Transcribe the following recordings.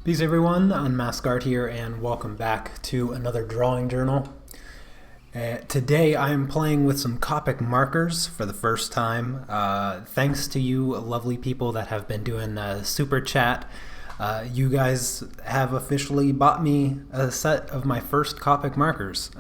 Peace everyone, Unmask Art here, and welcome back to another drawing journal. Today I'm playing with some Copic markers for the first time. Thanks to you lovely people that have been doing super chat. You guys have officially bought me a set of my first Copic markers.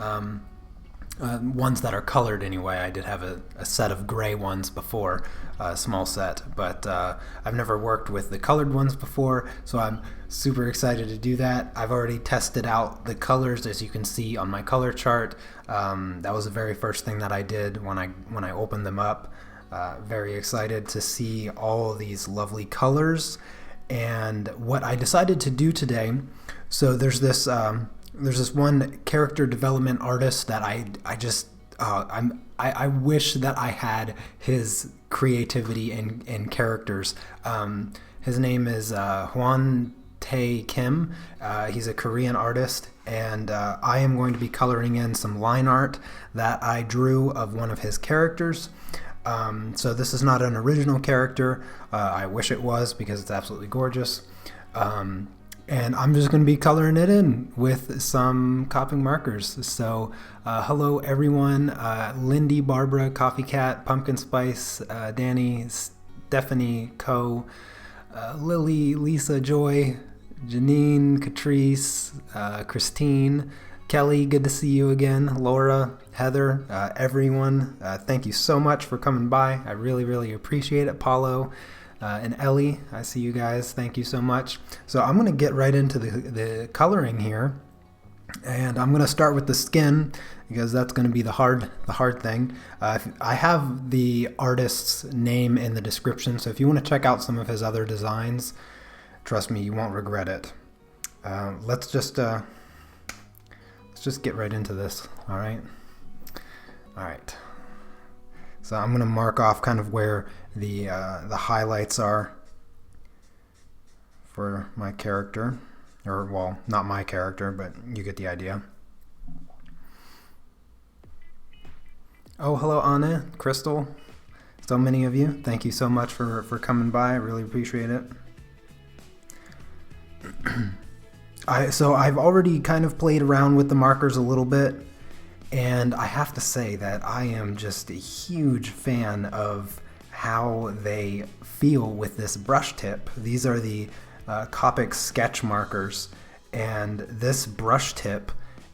Ones that are colored anyway. I did have a set of gray ones before, a small set, but I've never worked with the colored ones before, so I'm super excited to do that. I've already tested out the colors, as you can see on my color chart. That was the very first thing that I did when I opened them up. Very excited to see all these lovely colors. And what I decided to do today, so there's this one character development artist that I wish that I had his creativity and characters. His name is Hyung Tae-Kim. He's a Korean artist, and I am going to be coloring in some line art that I drew of one of his characters. So this is not an original character. I wish it was, because it's absolutely gorgeous. And I'm just going to be coloring it in with some Copic markers. So hello everyone, Lindy, Barbara, Coffee Cat, Pumpkin Spice, Danny, Stephanie, Lily, Lisa, Joy, Janine, Catrice, Christine, Kelly, good to see you again, Laura, Heather, everyone, thank you so much for coming by. I really appreciate it. Paulo, and Ellie, I see you guys. Thank you so much. So I'm going to get right into the coloring here, and I'm going to start with the skin because that's going to be the hard thing. I have the artist's name in the description, so if you want to check out some of his other designs, trust me, you won't regret it. Let's just get right into this. All right. So I'm going to mark off kind of where the highlights are for my character, or well, not my character, but you get the idea. Oh, hello Anna, Crystal, so many of you. Thank you so much for coming by. I really appreciate it. So I've already kind of played around with the markers a little bit, and I have to say that I am just a huge fan of how they feel with this brush tip. These are the Copic sketch markers, and this brush tip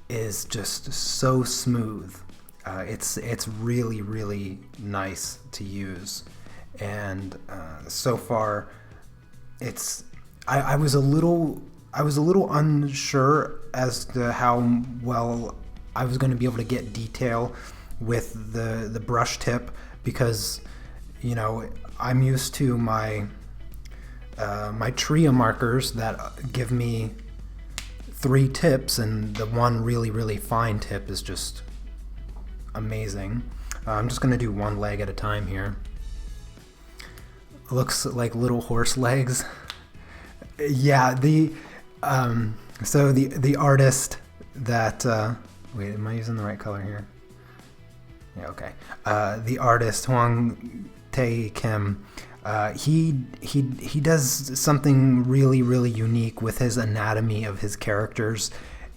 is just so smooth. It's really nice to use, and so far I was a little unsure as to how well I was going to be able to get detail with the brush tip, because you know I'm used to my Tria markers that give me 3 tips, and the one really fine tip is just amazing. I'm just going to do one leg at a time here. Looks like little horse legs. Yeah, so the artist that wait, am I using the right color here? Yeah, okay. The artist Hyung Tae-Kim, he does something really unique with his anatomy of his characters,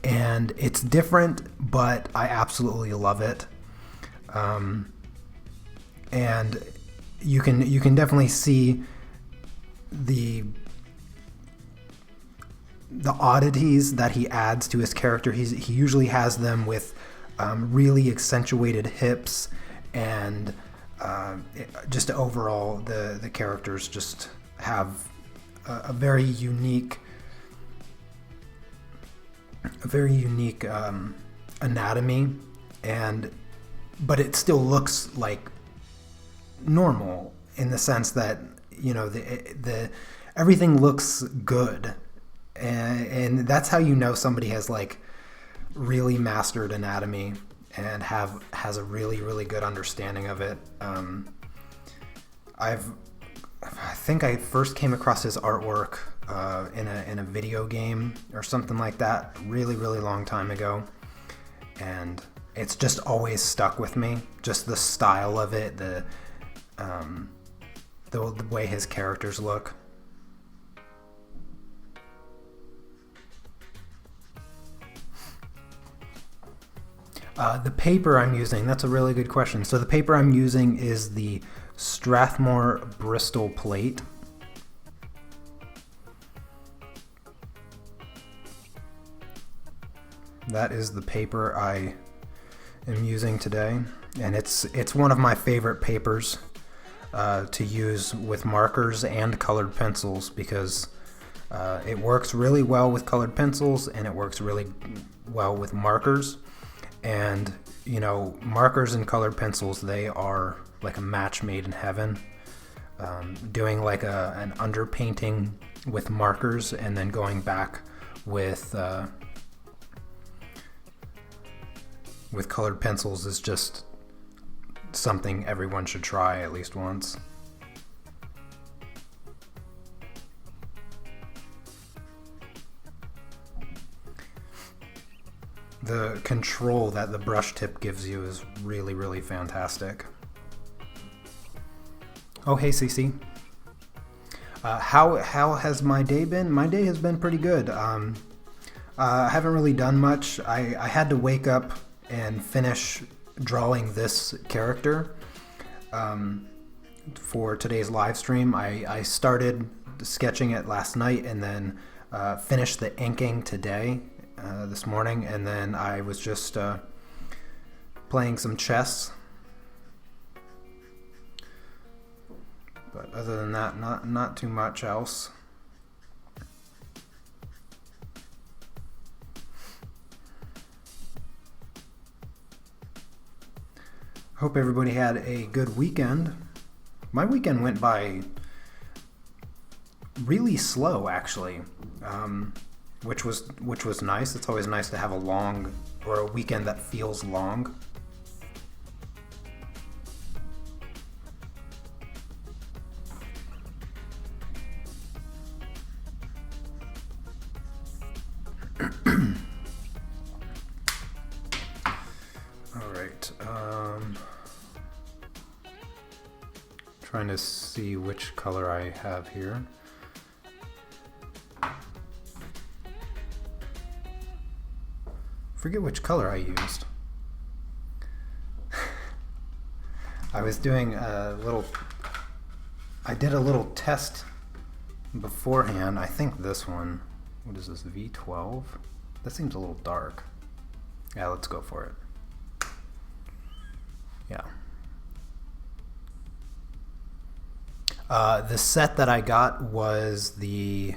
and it's different, but I absolutely love it. And you can definitely see the oddities that he adds to his character. He usually has them with really accentuated hips, and just overall the characters just have a very unique anatomy, but it still looks like normal in the sense that, you know, the everything looks good. And that's how you know somebody has like really mastered anatomy and has a really good understanding of it. I think I first came across his artwork in a video game or something like that really long time ago, and it's just always stuck with me. Just the style of it, the way his characters look. The paper I'm using, that's a really good question. So the paper I'm using is the Strathmore Bristol plate. That is the paper I am using today, and it's one of my favorite papers to use with markers and colored pencils, because it works really well with colored pencils and it works really well with markers. And you know, markers and colored pencils, they are like a match made in heaven. Doing like an underpainting with markers and then going back with colored pencils is just something everyone should try at least once. The control that the brush tip gives you is really, really fantastic. Oh, hey, Cece. How has my day been? My day has been pretty good. I haven't really done much. I had to wake up and finish drawing this character for today's live stream. I started sketching it last night and then finished the inking today, this morning, and then I was just playing some chess. But other than that, not too much else. Hope everybody had a good weekend. My weekend went by really slow, actually, which was nice. It's always nice to have a weekend that feels long. Trying to see which color I have here. Forget which color I used. I was doing I did a little test beforehand. I think this one, what is this, V12? That seems a little dark. Yeah, let's go for it. Yeah. The set that I got was the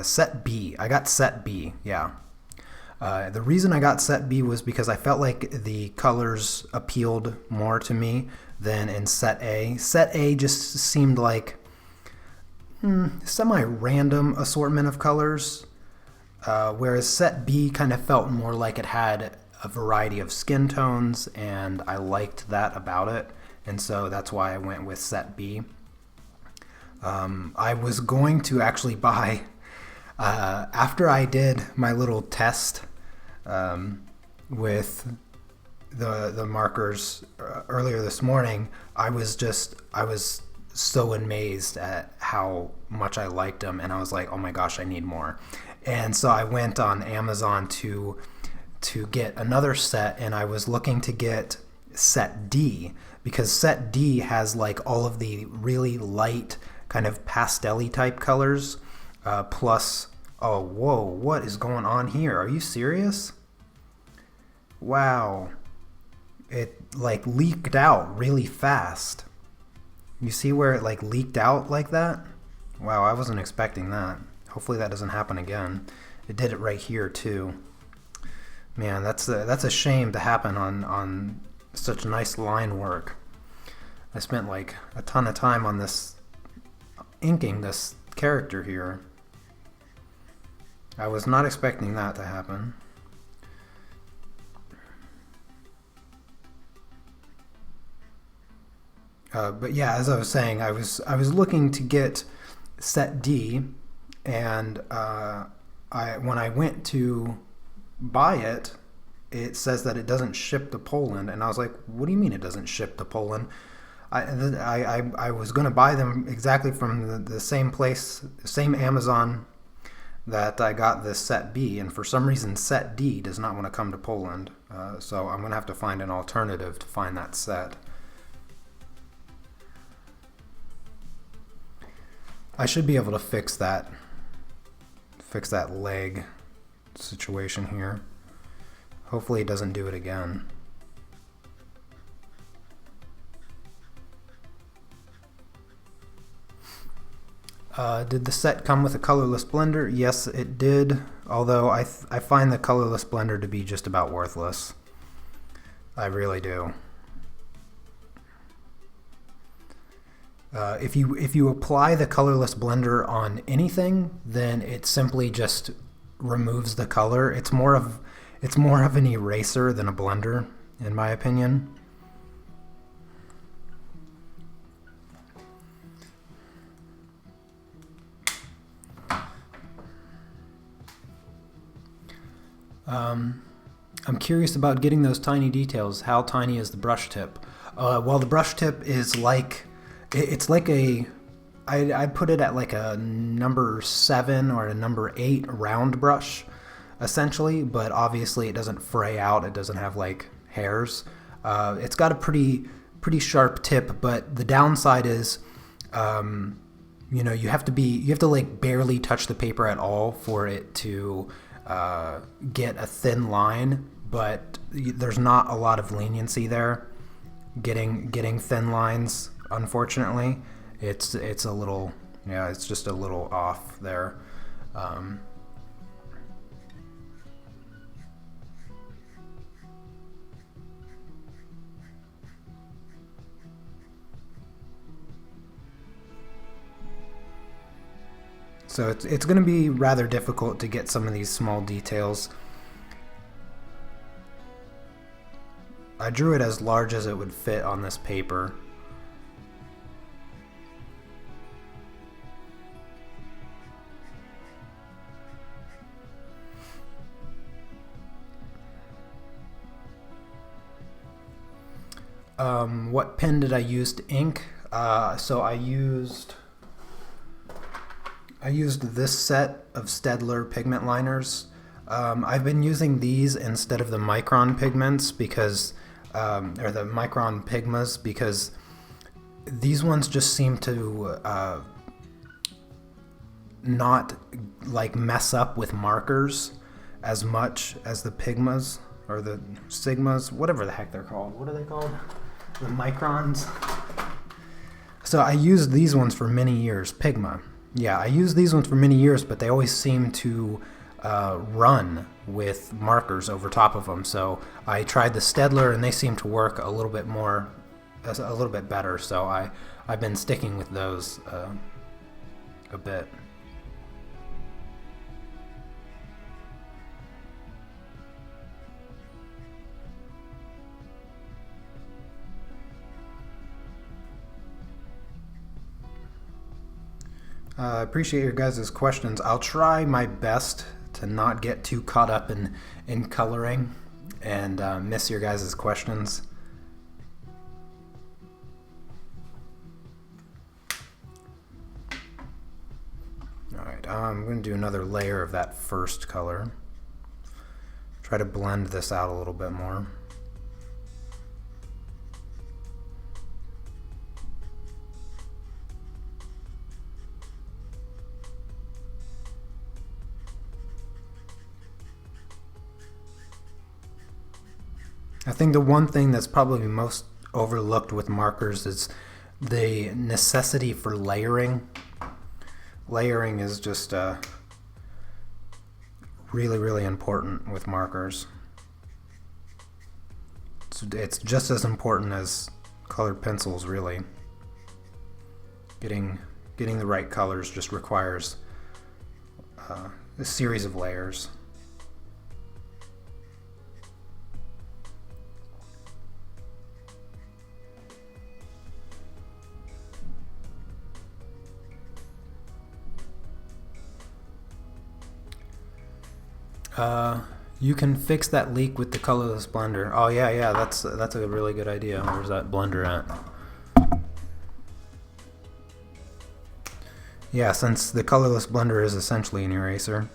set B. I got set B, yeah. The reason I got set B was because I felt like the colors appealed more to me than in set A. Set A just seemed like semi-random assortment of colors, whereas set B kind of felt more like it had a variety of skin tones, and I liked that about it, and so that's why I went with set B. I was going to actually buy, after I did my little test with the markers earlier this morning, I was so amazed at how much I liked them, and I was like, oh my gosh, I need more. And so I went on Amazon to get another set, and I was looking to get set D, because set D has like all of the really light kind of pastel-y type colors, plus, oh, whoa, what is going on here? Are you serious? Wow. It like leaked out really fast. You see where it like leaked out like that? Wow, I wasn't expecting that. Hopefully that doesn't happen again. It did it right here too. Man, that's a shame to happen on such nice line work. I spent like a ton of time on this inking this character here. I was not expecting that to happen. But yeah, as I was saying, I was looking to get set D, and when I went to buy it, it says that it doesn't ship to Poland, and I was like, what do you mean it doesn't ship to Poland? I was going to buy them exactly from the same place, same Amazon that I got this set B, and for some reason set D does not want to come to Poland. So I'm going to have to find an alternative to find that set. I should be able to fix that leg situation here. Hopefully it doesn't do it again. Did the set come with a colorless blender? Yes, it did, although I find the colorless blender to be just about worthless. I really do. If you apply the colorless blender on anything, then it simply just removes the color. It's more of an eraser than a blender, in my opinion. I'm curious about getting those tiny details. How tiny is the brush tip? Well, the brush tip is like, it's like I'd put it at like a number 7 or a number 8 round brush, essentially, but obviously it doesn't fray out. It doesn't have like hairs. It's got a pretty sharp tip, but the downside is, you know, you have to like barely touch the paper at all for it to get a thin line, but there's not a lot of leniency there. Getting thin lines, unfortunately, it's a little, yeah, it's just a little off there. So it's going to be rather difficult to get some of these small details. I drew it as large as it would fit on this paper. What pen did I use to ink? So I used this set of Staedtler pigment liners. I've been using these instead of the Micron pigments because, or the Micron Pigmas, because these ones just seem to not like mess up with markers as much as the Pigmas or the Sigmas, whatever the heck they're called. What are they called? The Microns. So I used these ones for many years, Pigma. Yeah, I used these ones for many years, but they always seem to run with markers over top of them. So I tried the Staedtler, and they seem to work a little bit better. So I've been sticking with those a bit. I appreciate your guys' questions. I'll try my best to not get too caught up in coloring and miss your guys' questions. Alright, I'm going to do another layer of that first color. Try to blend this out a little bit more. I think the one thing that's probably most overlooked with markers is the necessity for layering. Layering is just really important with markers. It's just as important as colored pencils, really. Getting the right colors just requires a series of layers. You can fix that leak with the colorless blender. Oh yeah, that's a really good idea. Where's that blender at? Yeah, since the colorless blender is essentially an eraser.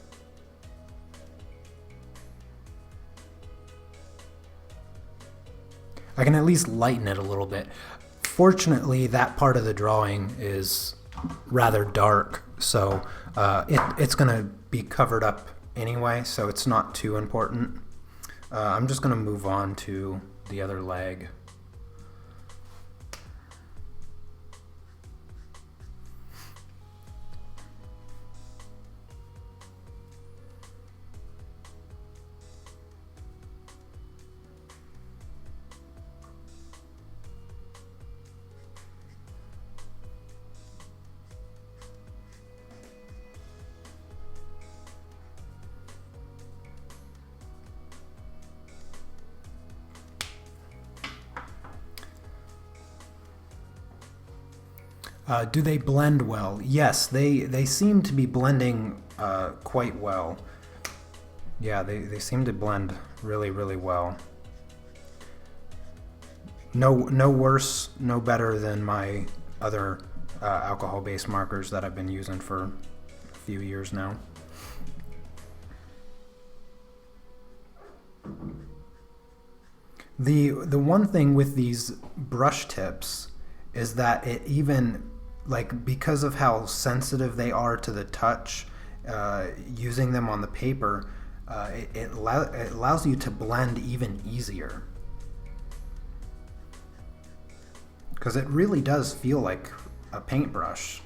I can at least lighten it a little bit. Fortunately, that part of the drawing is rather dark, so it's going to be covered up anyway, so it's not too important. I'm just going to move on to the other leg. Do they blend well? Yes, they seem to be blending quite well. Yeah, they seem to blend really, really well. No worse, no better than my other alcohol-based markers that I've been using for a few years now. The one thing with these brush tips is that it even, like, because of how sensitive they are to the touch, using them on the paper, it allows you to blend even easier. Because it really does feel like a paintbrush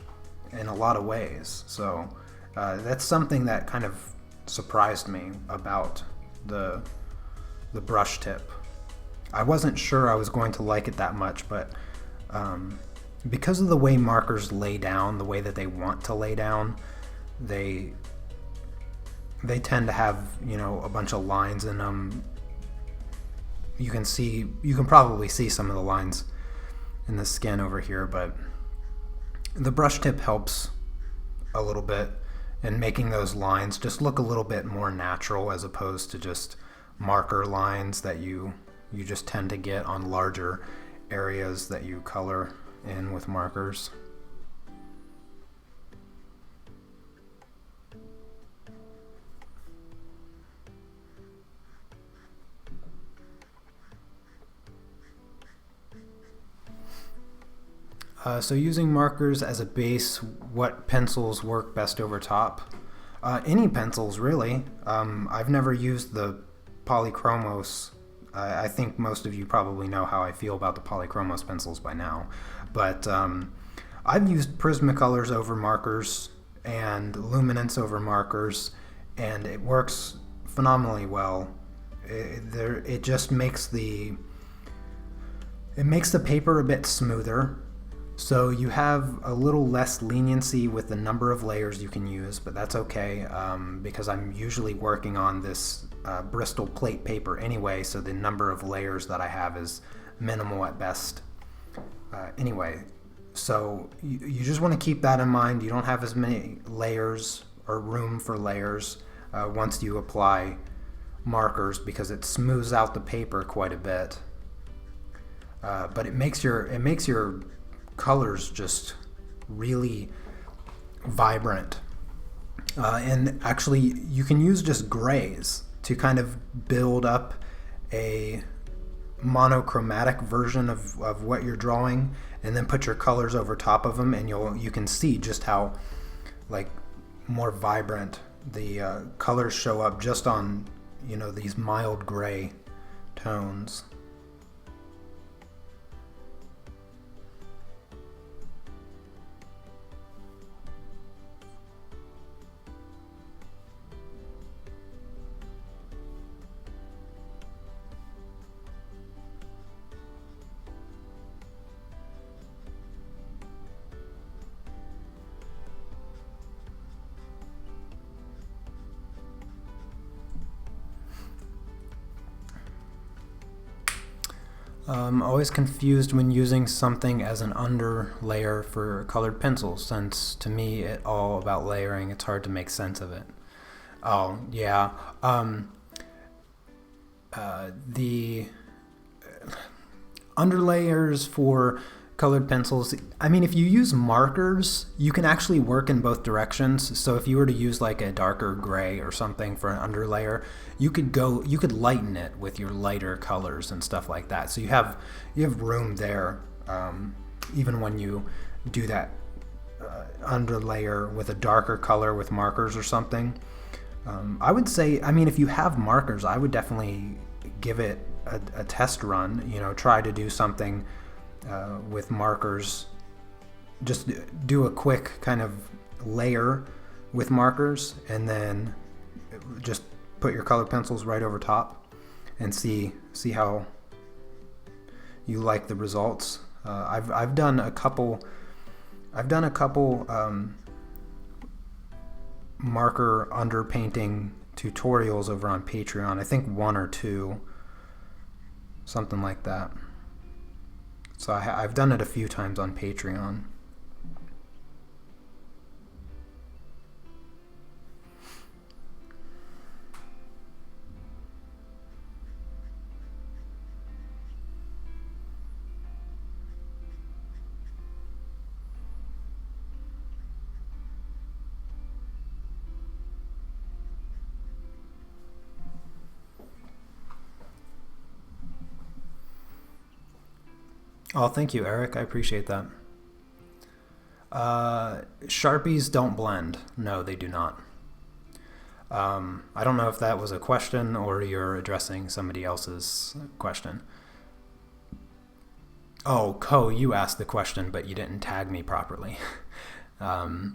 in a lot of ways. So that's something that kind of surprised me about the brush tip. I wasn't sure I was going to like it that much, but because of the way markers lay down, the way that they want to lay down, they tend to have, you know, a bunch of lines in them. You can probably see some of the lines in the skin over here, but the brush tip helps a little bit in making those lines just look a little bit more natural, as opposed to just marker lines that you just tend to get on larger areas that you color in with markers. So using markers as a base, what pencils work best over top? Any pencils, really. I've never used the Polychromos. I think most of you probably know how I feel about the Polychromos pencils by now. But I've used Prismacolors over markers and Luminance over markers, and it works phenomenally well. It just makes the paper a bit smoother. So you have a little less leniency with the number of layers you can use, but that's okay, because I'm usually working on this Bristol plate paper anyway, so the number of layers that I have is minimal at best. Anyway, so you just want to keep that in mind. You don't have as many layers or room for layers once you apply markers, because it smooths out the paper quite a bit. But it makes your colors just really vibrant. And actually, you can use just grays to kind of build up a monochromatic version of what you're drawing, and then put your colors over top of them, and you can see just how, like, more vibrant the colors show up just on, you know, these mild gray tones. Always confused when using something as an under layer for colored pencils, since to me it's all about layering. It's hard to make sense of it. Oh, yeah. The underlayers for colored pencils, I mean, if you use markers, you can actually work in both directions. So if you were to use like a darker gray or something for an underlayer, you could lighten it with your lighter colors and stuff like that. So you have room there, even when you do that underlayer with a darker color with markers or something. I would say, I mean, if you have markers, I would definitely give it a test run. You know, try to do something with markers. Just do a quick kind of layer with markers, and then just put your colored pencils right over top and see how you like the results. I've done a couple marker underpainting tutorials over on Patreon. I think 1 or 2, something like that. So I've done it a few times on Patreon. Oh, thank you, Eric. I appreciate that. Sharpies don't blend. No, they do not. I don't know if that was a question or you're addressing somebody else's question. Oh, Ko, you asked the question, but you didn't tag me properly. Yeah,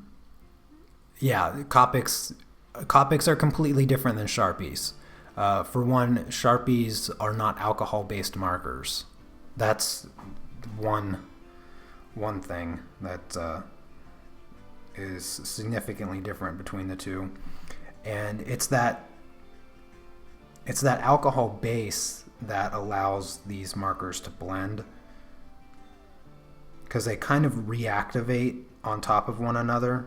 Copics are completely different than Sharpies. For one, Sharpies are not alcohol-based markers. That's one thing that is significantly different between the two, and it's that alcohol base that allows these markers to blend, because they kind of reactivate on top of one another,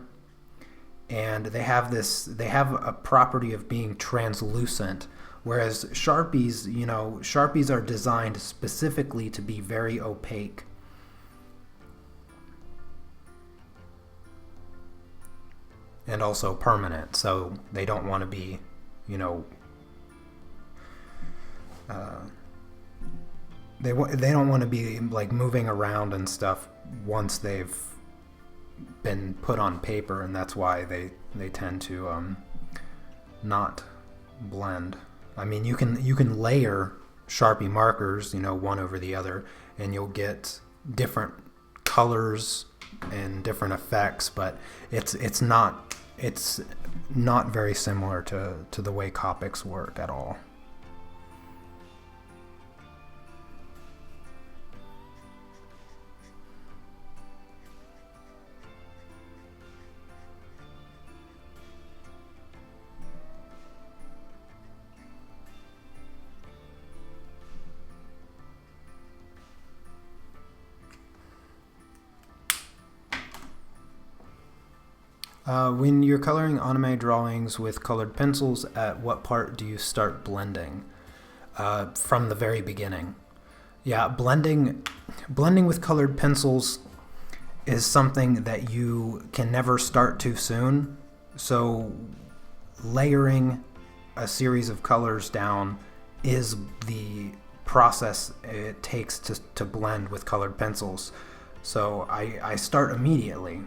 and they have a property of being translucent. Whereas Sharpies are designed specifically to be very opaque. And also permanent, so they don't want to be, they don't want to be like moving around and stuff once they've been put on paper, and that's why they tend to not blend. I mean, you can layer Sharpie markers, one over the other, and you'll get different colors and different effects, but it's not very similar to the way Copics work at all. When you're coloring anime drawings with colored pencils, at what part do you start blending? From the very beginning. Yeah, blending with colored pencils is something that you can never start too soon. So layering a series of colors down is the process it takes to blend with colored pencils. So I start immediately.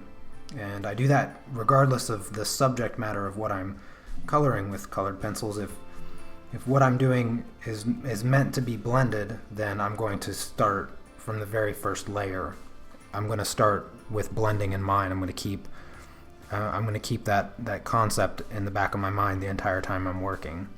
And I do that regardless of the subject matter of what I'm coloring with colored pencils. If what I'm doing is meant to be blended, then I'm going to start from the very first layer. I'm going to start with blending in mind. I'm going to keep that concept in the back of my mind the entire time I'm working.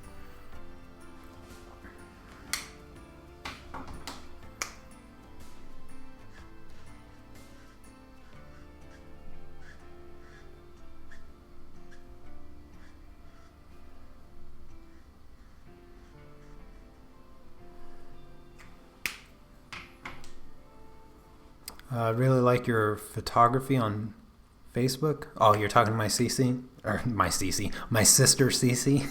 I really like your photography on Facebook. Oh, you're talking to my CC? Or my CC. My sister CC.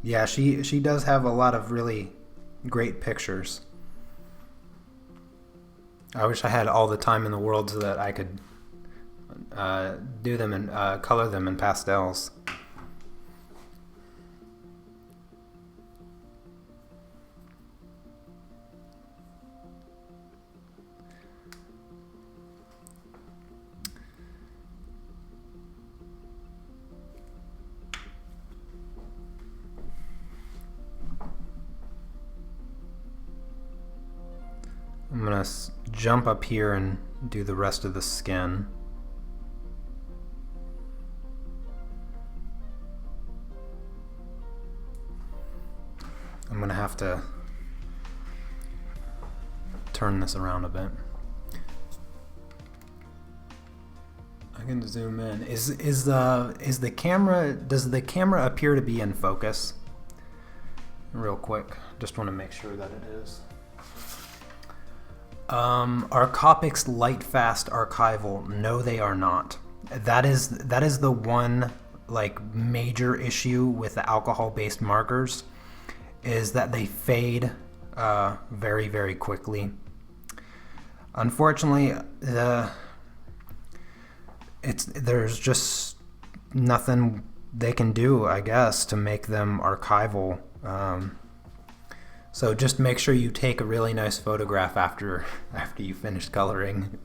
Yeah, she does have a lot of really great pictures. I wish I had all the time in the world so that I could do them and color them in pastels. I'm gonna jump up here and do the rest of the skin. I'm gonna have to turn this around a bit. I can zoom in. Is the camera, does the camera appear to be in focus? Real quick, just want to make sure that it is. Are Copic's light fast archival? No, they are not. That is the one like major issue with the alcohol-based markers, is that they fade very, very quickly. Unfortunately, there's just nothing they can do, I guess, to make them archival. So just make sure you take a really nice photograph after you finish coloring.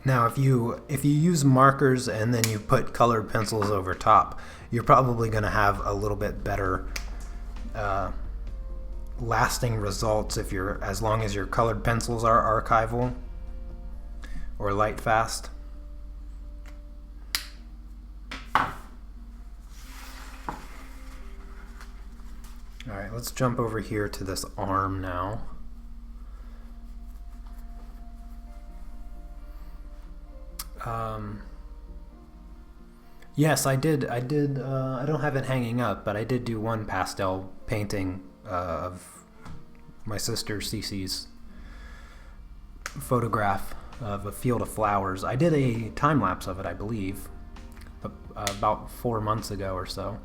Now, if you use markers and then you put colored pencils over top, you're probably going to have a little bit better lasting results as long as your colored pencils are archival or light fast. All right, let's jump over here to this arm now. Yes, I did. I don't have it hanging up, but I did do one pastel painting of my sister Cece's photograph of a field of flowers. I did a time lapse of it, I believe, about 4 months ago or so.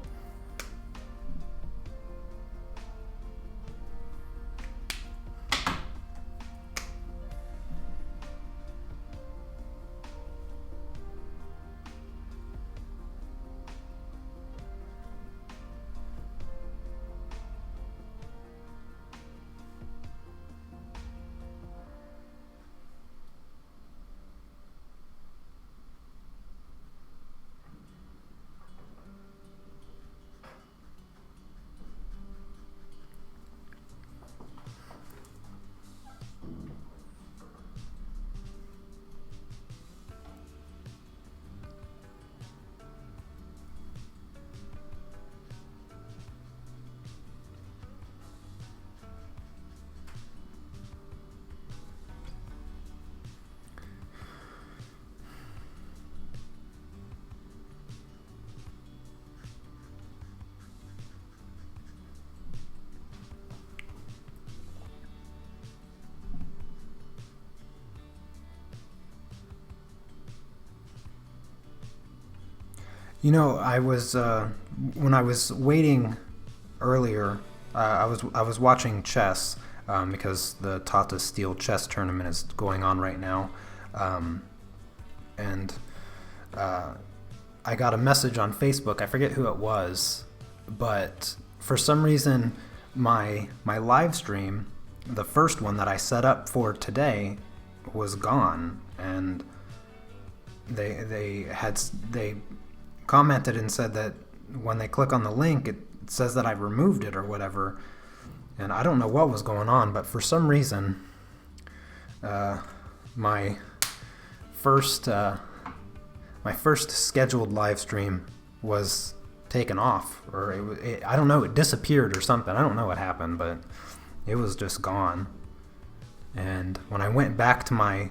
You know, I was when I was waiting earlier, I was watching chess because the Tata Steel chess tournament is going on right now, and I got a message on Facebook. I forget who it was, but for some reason, my live stream, the first one that I set up for today, was gone, and they commented and said that when they click on the link, it says that I removed it or whatever, and I don't know what was going on, but for some reason my first scheduled live stream was taken off, or I don't know, it disappeared or something. I don't know what happened, but it was just gone. And when I went back to my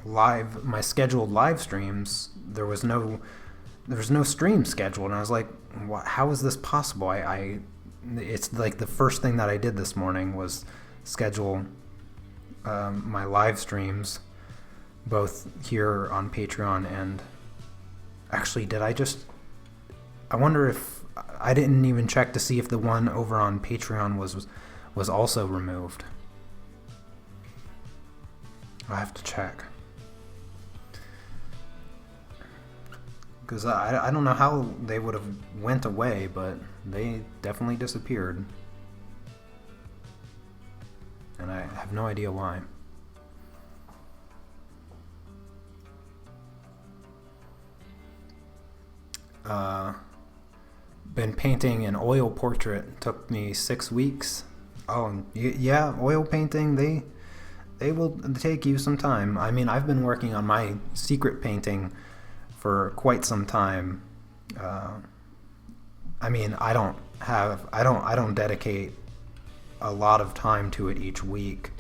my scheduled live streams, there was no stream scheduled, and I was like, how is this possible? It's like the first thing that I did this morning was schedule my live streams, both here on Patreon and actually, I wonder if I didn't even check to see if the one over on Patreon was also removed. I have to check. Because I don't know how they would have went away, but they definitely disappeared. And I have no idea why. Been painting an oil portrait. Took me 6 weeks. Oh, yeah, oil painting, they will take you some time. I mean, I've been working on my secret painting for quite some time. I mean, I don't dedicate a lot of time to it each week.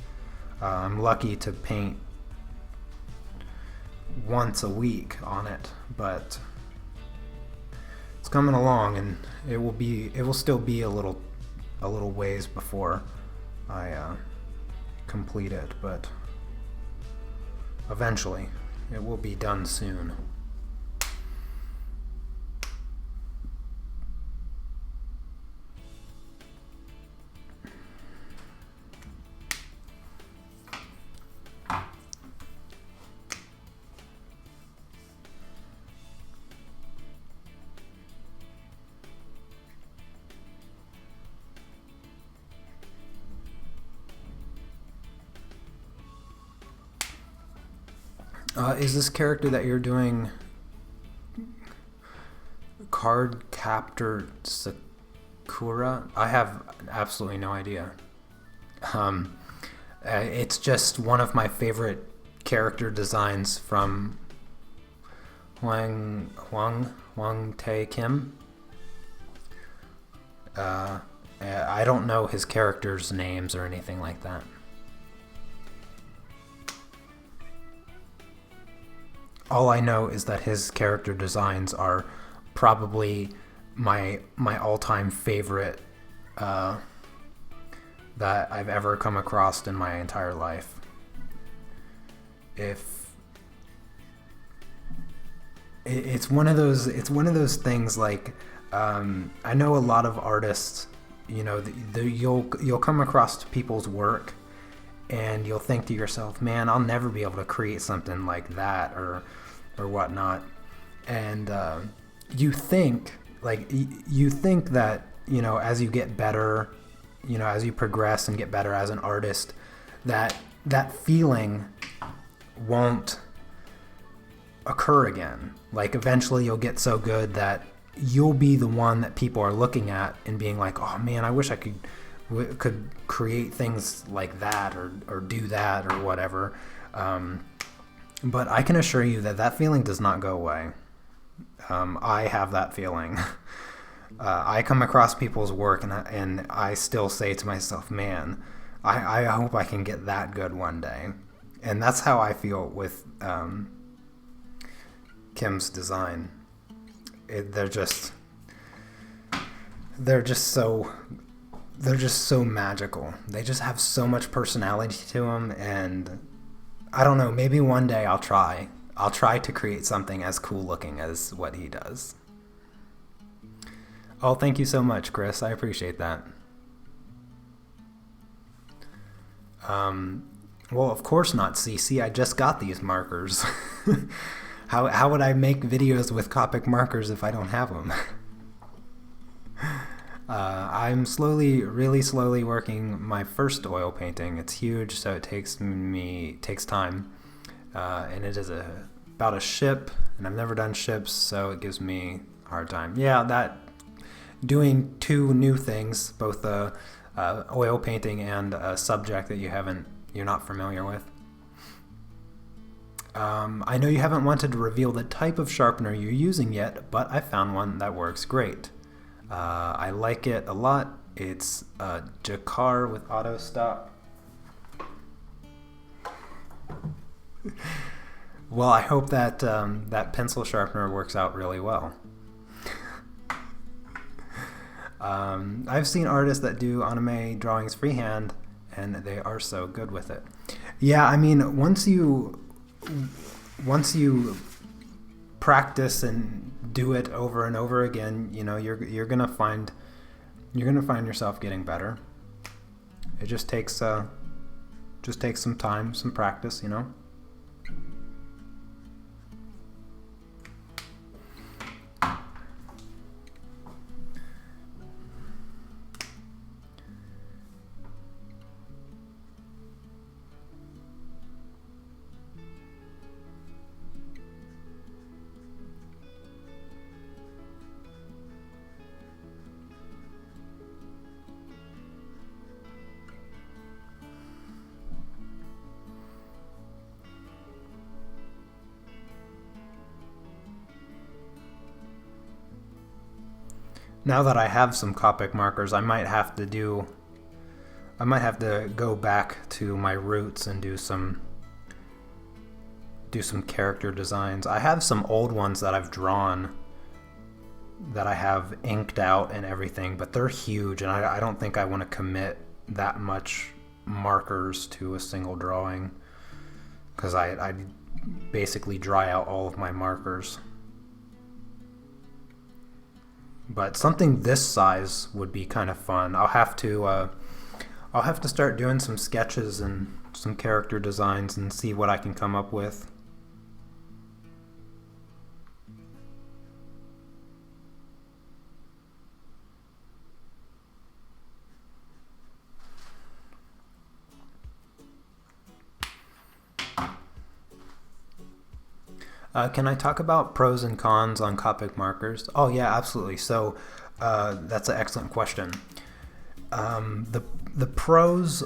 I'm lucky to paint once a week on it, but it's coming along, and it will still be a little ways before I complete it, but eventually it will be done soon. Is this character that you're doing Card Captor Sakura? I have absolutely no idea. It's just one of my favorite character designs from Hyung Tae-Kim. I don't know his characters' names or anything like that. All I know is that his character designs are probably my all-time favorite that I've ever come across in my entire life. It's one of those things, like I know a lot of artists, you know, you'll come across people's work and you'll think to yourself, man, I'll never be able to create something like that or whatnot. And you think that, you know, as you get better, you know, as you progress and get better as an artist, that feeling won't occur again. Like, eventually you'll get so good that you'll be the one that people are looking at and being like, oh man, I wish I could create things like that or do that or whatever. But I can assure you that feeling does not go away. I have that feeling. I come across people's work and I still say to myself, man, I hope I can get that good one day. And that's how I feel with Kim's design. They're just so magical. They just have so much personality to them, and I don't know, maybe one day I'll try to create something as cool looking as what he does. Oh, thank you so much, Chris. I appreciate that. Well, of course not, CC. I just got these markers. How would I make videos with Copic markers if I don't have them? I'm really slowly working my first oil painting. It's huge, so it takes time. And it is about a ship, and I've never done ships, so it gives me a hard time. Yeah, doing two new things, both oil painting and a subject that you're not familiar with. I know you haven't wanted to reveal the type of sharpener you're using yet, but I found one that works great. I like it a lot. It's a Jacquard with auto stop. Well, I hope that that pencil sharpener works out really well. I've seen artists that do anime drawings freehand, and they are so good with it. Yeah, I mean, once you practice and do it over and over again, you know, you're gonna find yourself getting better. It just takes some time, some practice, you know. Now that I have some Copic markers, I might have to go back to my roots and do some character designs. I have some old ones that I've drawn that I have inked out and everything, but they're huge, and I don't think I want to commit that much markers to a single drawing, because I basically dry out all of my markers. But something this size would be kind of fun. I'll have to start doing some sketches and some character designs and see what I can come up with. Can I talk about pros and cons on Copic markers? Oh yeah, absolutely. So that's an excellent question. The pros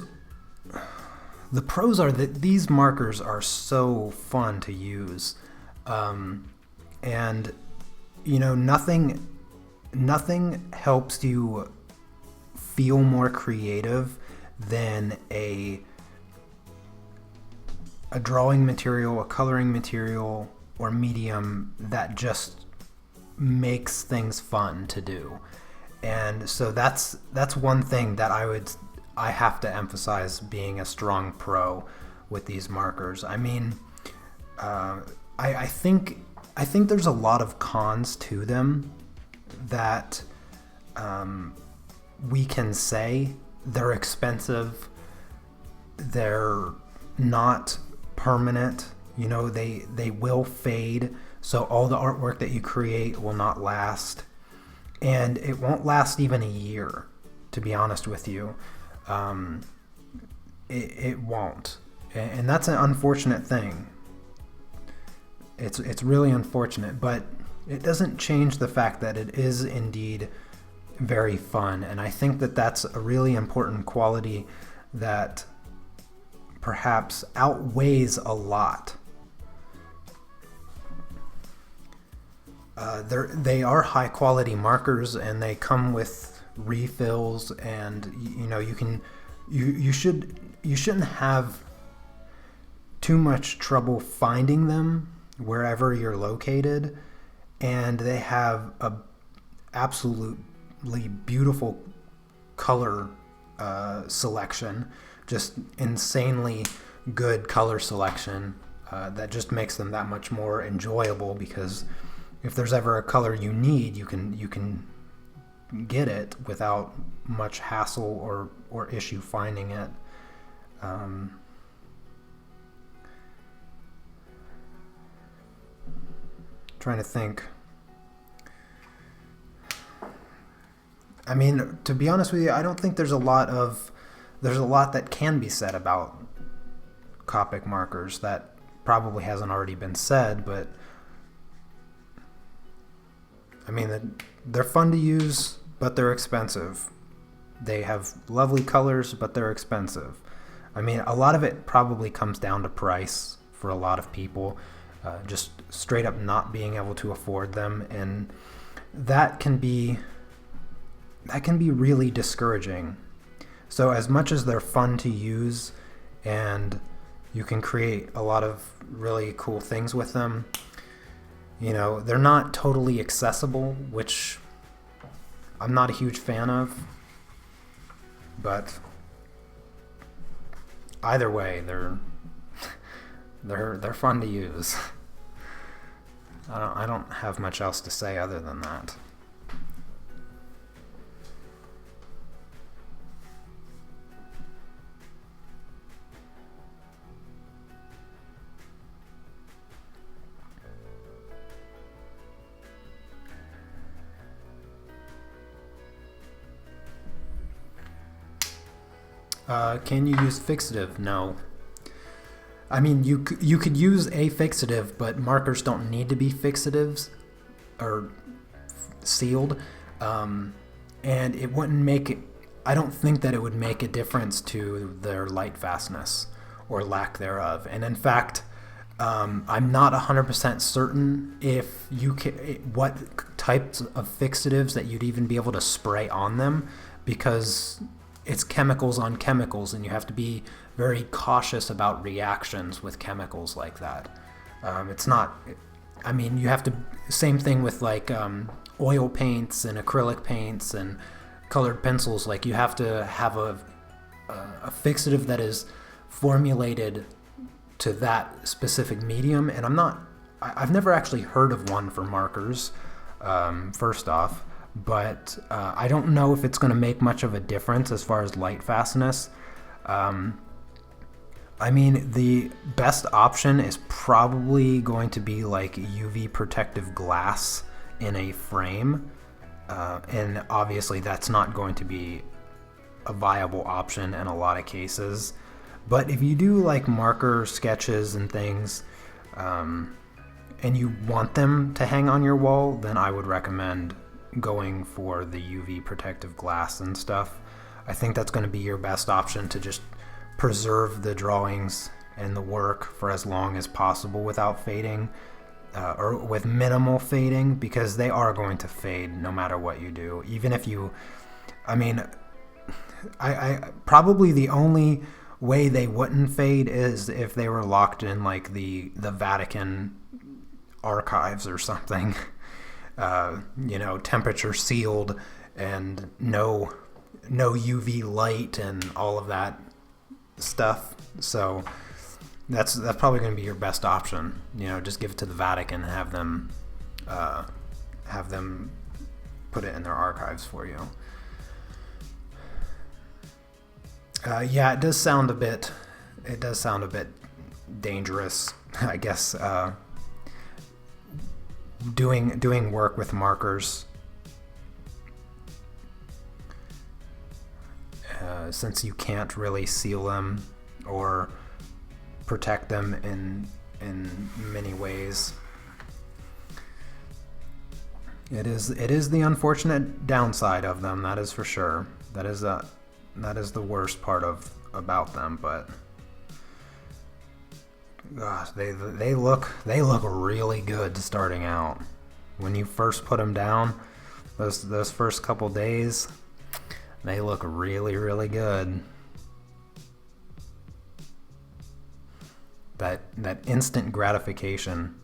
are that these markers are so fun to use, and you know, nothing helps you feel more creative than a drawing material, a coloring material, or medium that just makes things fun to do. And so that's one thing that I have to emphasize being a strong pro with these markers. I mean, I think there's a lot of cons to them that we can say. They're expensive, they're not permanent. You know, they will fade, so all the artwork that you create will not last. And it won't last even a year, to be honest with you. It won't. And that's an unfortunate thing. It's really unfortunate, but it doesn't change the fact that it is indeed very fun. And I think that that's a really important quality that perhaps outweighs a lot. They are high quality markers, and they come with refills, and you know, you shouldn't have too much trouble finding them wherever you're located. And they have a absolutely beautiful color selection, just insanely good color selection that just makes them that much more enjoyable, because if there's ever a color you need, you can get it without much hassle or issue finding it. Trying to think. I mean, to be honest with you, I don't think there's a lot that can be said about Copic markers that probably hasn't already been said, but I mean, they're fun to use. but they're expensive. They have lovely colors, but they're expensive. I mean, a lot of it probably comes down to price for a lot of people, just straight up not being able to afford them, and that can be really discouraging. So as much as they're fun to use and you can create a lot of really cool things with them, you know, they're not totally accessible, which I'm not a huge fan of. But either way, they're fun to use. I don't have much else to say other than that. Can you use fixative? No. I mean, you could use a fixative, but markers don't need to be fixatives or sealed, and it wouldn't make it. I don't think that it would make a difference to their light fastness or lack thereof. And in fact, I'm not 100% certain if what types of fixatives that you'd even be able to spray on them, because it's chemicals on chemicals, and you have to be very cautious about reactions with chemicals like that. It's not, I mean, you have to, same thing with like oil paints and acrylic paints and colored pencils. Like, you have to have a fixative that is formulated to that specific medium, and I've never actually heard of one for markers, first off. But I don't know if it's going to make much of a difference as far as light fastness. I mean, the best option is probably going to be like UV protective glass in a frame. And obviously that's not going to be a viable option in a lot of cases. But if you do like marker sketches and things, and you want them to hang on your wall, then I would recommend going for the UV protective glass and stuff. I think that's going to be your best option to just preserve the drawings and the work for as long as possible without fading, or with minimal fading, because they are going to fade no matter what you do. Even if you, I mean, I probably the only way they wouldn't fade is if they were locked in like the Vatican archives or something. You know, temperature sealed and no UV light and all of that stuff. So that's probably going to be your best option. You know, just give it to the Vatican and have them put it in their archives for you. Yeah, it does sound a bit dangerous, I guess. Doing work with markers, since you can't really seal them or protect them in many ways. It is the unfortunate downside of them, that is for sure. That is the worst part about them, but gosh, they look really good starting out. When you first put them down, those first couple days, they look really, really good. That instant gratification.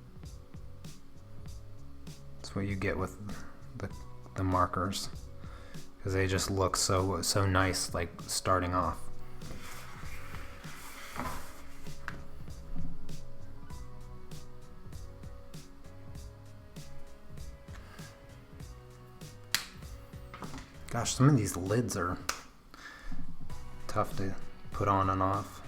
That's what you get with the markers, because they just look so nice, like starting off. Gosh, some of these lids are tough to put on and off.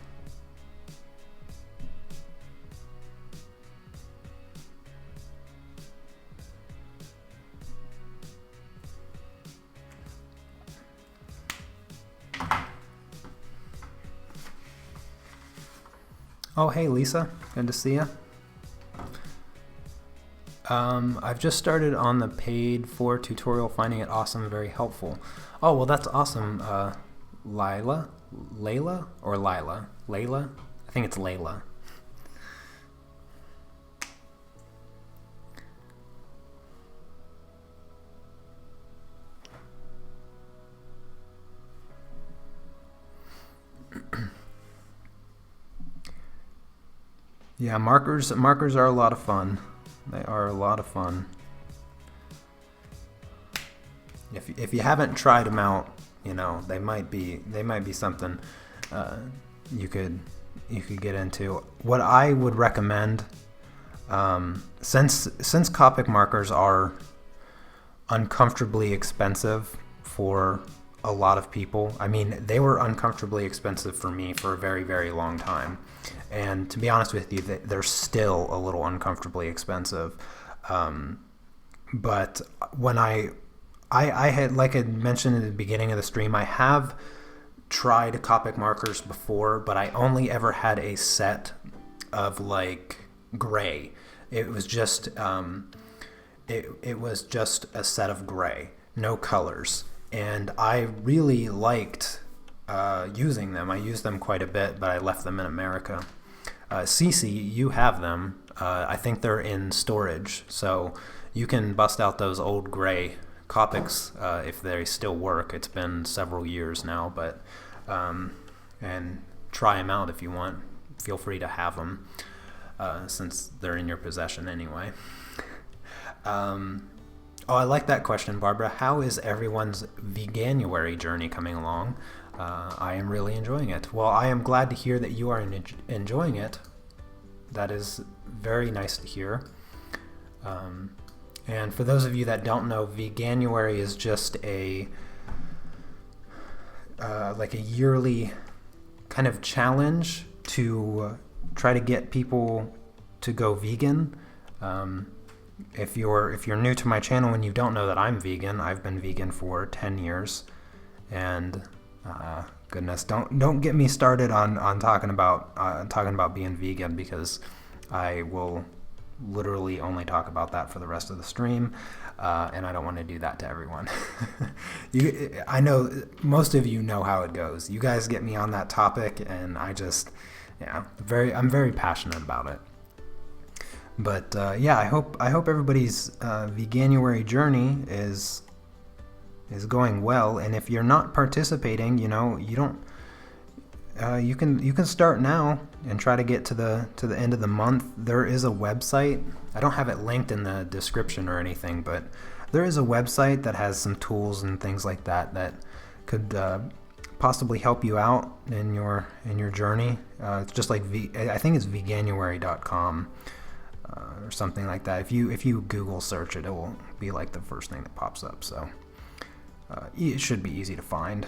Oh, hey Lisa, good to see you. I've just started on the paid for tutorial, finding it awesome, very helpful. Oh, well, that's awesome. Layla or Lila? Layla? I think it's Layla. Yeah, markers are a lot of fun. They are a lot of fun. If you haven't tried them out, you know, they might be something you could get into. What I would recommend, since Copic markers are uncomfortably expensive for a lot of people. I mean, they were uncomfortably expensive for me for a very, very long time. And to be honest with you, they're still a little uncomfortably expensive. But when I had, like I mentioned at the beginning of the stream, I have tried Copic markers before, but I only ever had a set of like gray. It was just it was just a set of gray, no colors. And I really liked using them. I used them quite a bit, but I left them in America. Cece, you have them. I think they're in storage, so you can bust out those old gray Copics if they still work. It's been several years now, but and try them out if you want. Feel free to have them since they're in your possession anyway. Oh, I like that question, Barbara. How is everyone's Veganuary journey coming along? I am really enjoying it. Well, I am glad to hear that you are enjoying it. That is very nice to hear. And for those of you that don't know, Veganuary is just a like a yearly kind of challenge to try to get people to go vegan. If you're new to my channel and you don't know that I'm vegan, I've been vegan for 10 years, and goodness, don't get me started on talking about being vegan, because I will literally only talk about that for the rest of the stream, and I don't want to do that to everyone. I know most of you know how it goes. You guys get me on that topic, and I'm very passionate about it. But yeah, I hope everybody's Veganuary journey is going well. And if you're not participating, you know, you can start now and try to get to the end of the month. There is a website. I don't have it linked in the description or anything, but there is a website that has some tools and things like that could possibly help you out in your journey. It's just like I think it's veganuary.com. Or something like that. If you Google search it, it will be like the first thing that pops up. So it should be easy to find.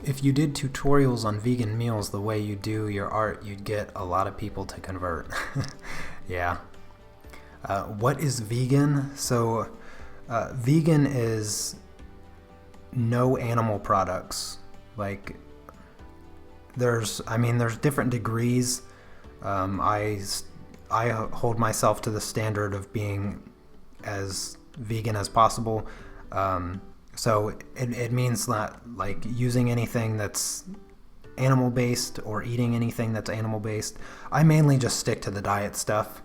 If you did tutorials on vegan meals the way you do your art, you'd get a lot of people to convert. Yeah. What is vegan? So vegan is no animal products. Like there's different degrees. I hold myself to the standard of being as vegan as possible. So it means not like using anything that's animal based or eating anything that's animal based. I mainly just stick to the diet stuff.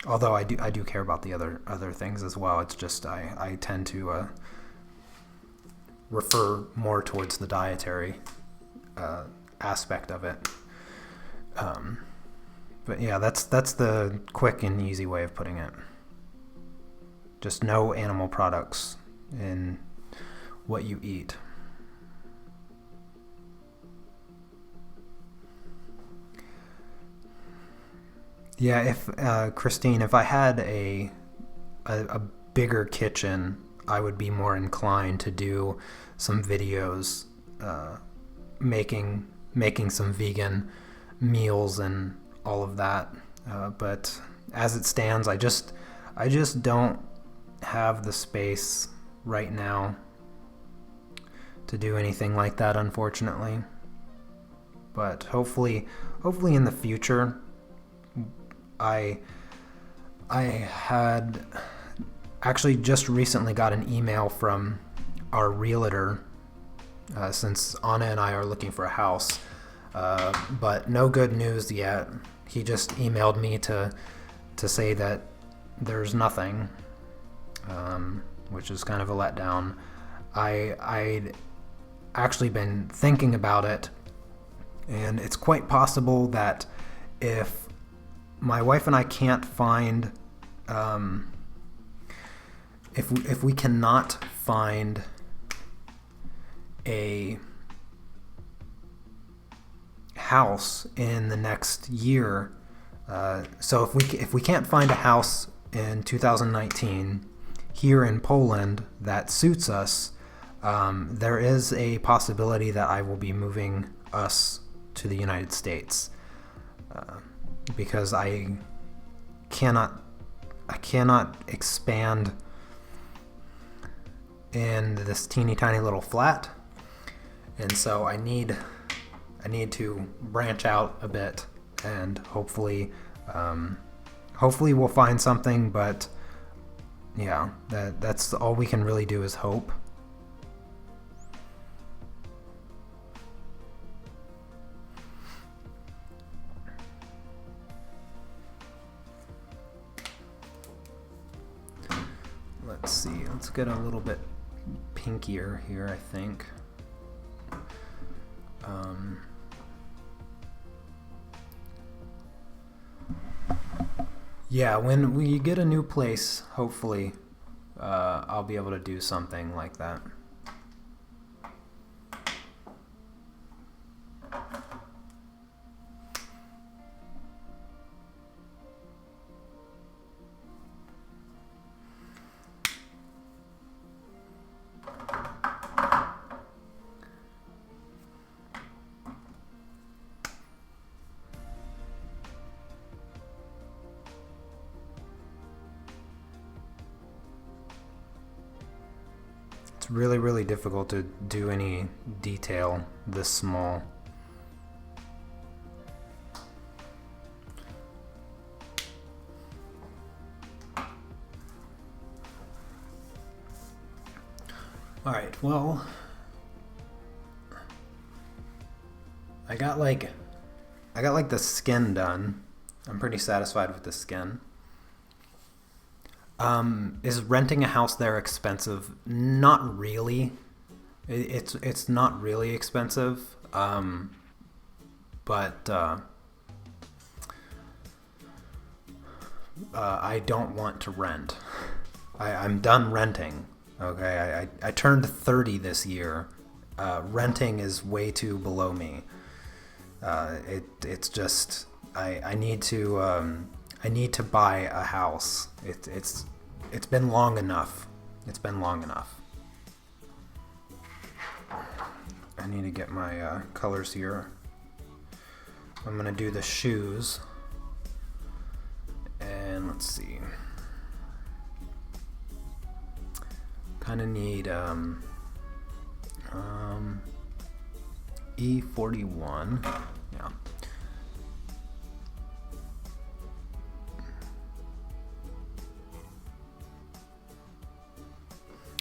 Although I do care about the other things as well. It's just I tend to refer more towards the dietary aspect of it. But yeah, that's the quick and easy way of putting it. Just no animal products in what you eat. Yeah, if Christine, if I had a bigger kitchen, I would be more inclined to do some videos, making some vegan meals and all of that. But as it stands, I just don't have the space right now to do anything like that, unfortunately. But hopefully in the future, I had actually just recently got an email from our realtor, since Anna and I are looking for a house, but no good news yet. He just emailed me to say that there's nothing, which is kind of a letdown. I'd actually been thinking about it, and it's quite possible that if my wife and I can't find, if we cannot find a house in the next year, so if we can't find a house in 2019 here in Poland that suits us, there is a possibility that I will be moving us to the United States, because I cannot expand in this teeny tiny little flat, and so I need to branch out a bit, and hopefully we'll find something. But yeah, that's all we can really do is hope. Let's see, let's get a little bit pinkier here, I think. Yeah, when we get a new place, hopefully, I'll be able to do something like that. It's really, really difficult to do any detail this small. Alright, well, I got like the skin done. I'm pretty satisfied with the skin. Is renting a house there expensive? Not really. It's not really expensive. But I don't want to rent. I'm done renting. Okay, I turned 30 this year. Renting is way too below me. It's just I need to buy a house. It's been long enough. It's been long enough. I need to get my colors here. I'm gonna do the shoes, and let's see. Kind of need E41. Yeah.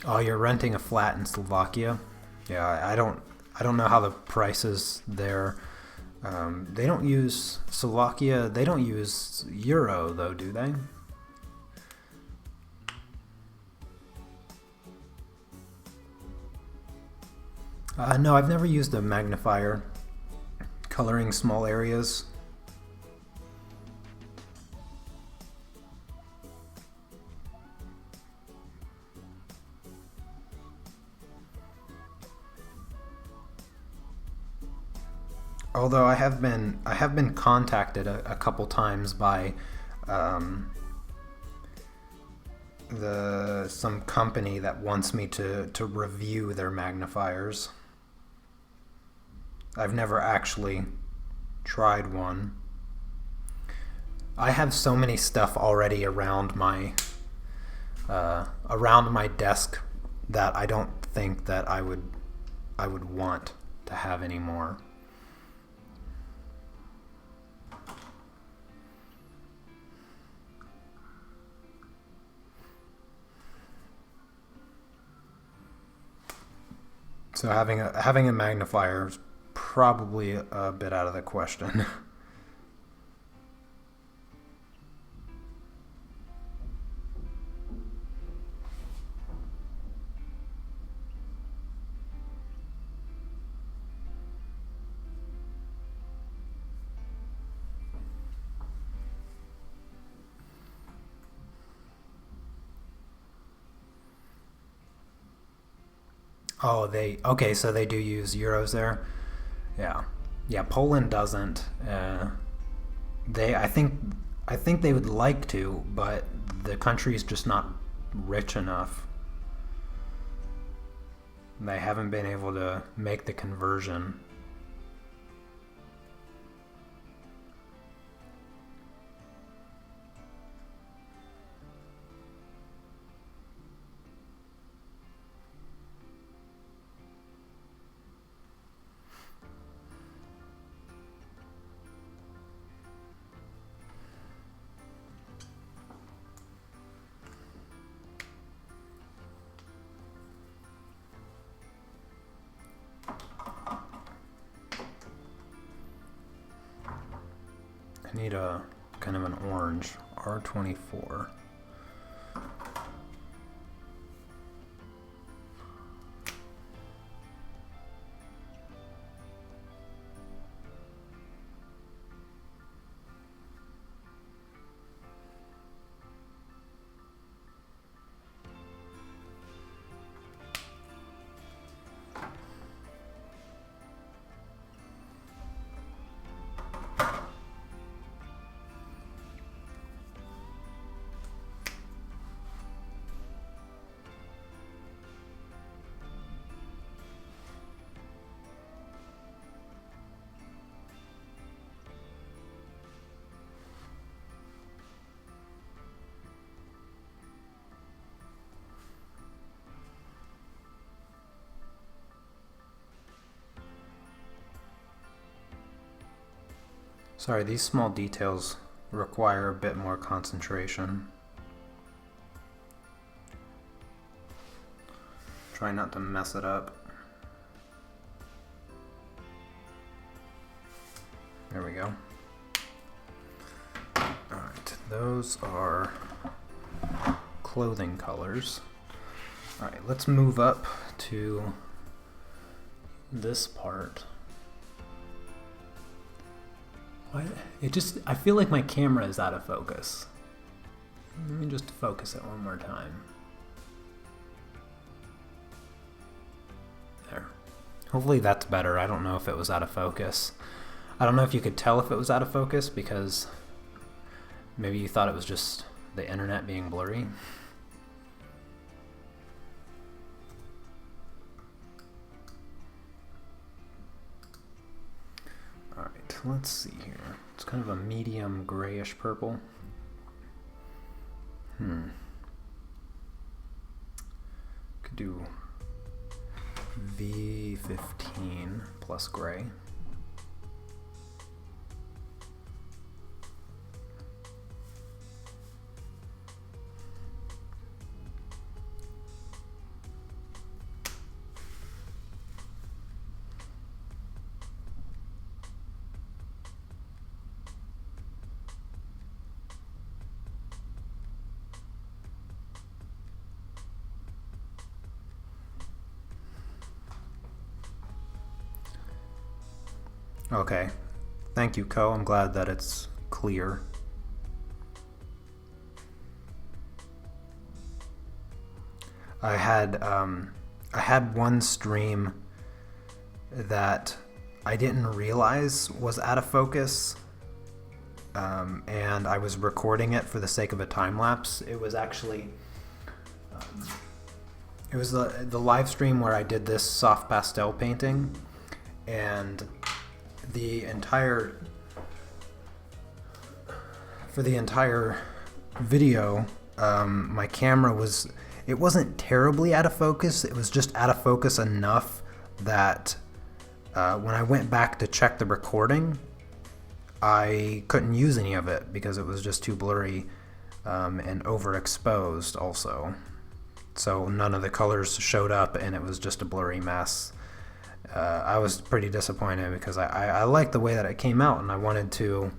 Oh, you're renting a flat in Slovakia? Yeah, I don't know how the prices there. They don't use Slovakia. They don't use euro though, do they? No, I've never used a magnifier coloring small areas. Although I have been contacted a couple times by some company that wants me to review their magnifiers. I've never actually tried one. I have so many stuff already around my desk that I don't think that I would want to have any more. So having a magnifier is probably a bit out of the question. Oh, okay, so they do use euros there. Yeah, yeah. Poland doesn't. I think they would like to, but the country's just not rich enough. They haven't been able to make the conversion. I need a kind of an orange, R24. Sorry, these small details require a bit more concentration. Try not to mess it up. There we go. Alright, those are clothing colors. Alright, let's move up to this part. What? I feel like my camera is out of focus. Let me just focus it one more time. There. Hopefully that's better. I don't know if it was out of focus. I don't know if you could tell if it was out of focus because maybe you thought it was just the internet being blurry. Alright, let's see here. It's kind of a medium grayish purple. Could do V15 plus gray. Okay, thank you, Co. I'm glad that it's clear. I had one stream that I didn't realize was out of focus, and I was recording it for the sake of a time lapse. It was actually it was the live stream where I did this soft pastel painting, and the entire video, my camera it wasn't terribly out of focus. It was just out of focus enough that when I went back to check the recording, I couldn't use any of it because it was just too blurry and overexposed also. So none of the colors showed up and it was just a blurry mess. I was pretty disappointed because I liked the way that it came out, and I wanted to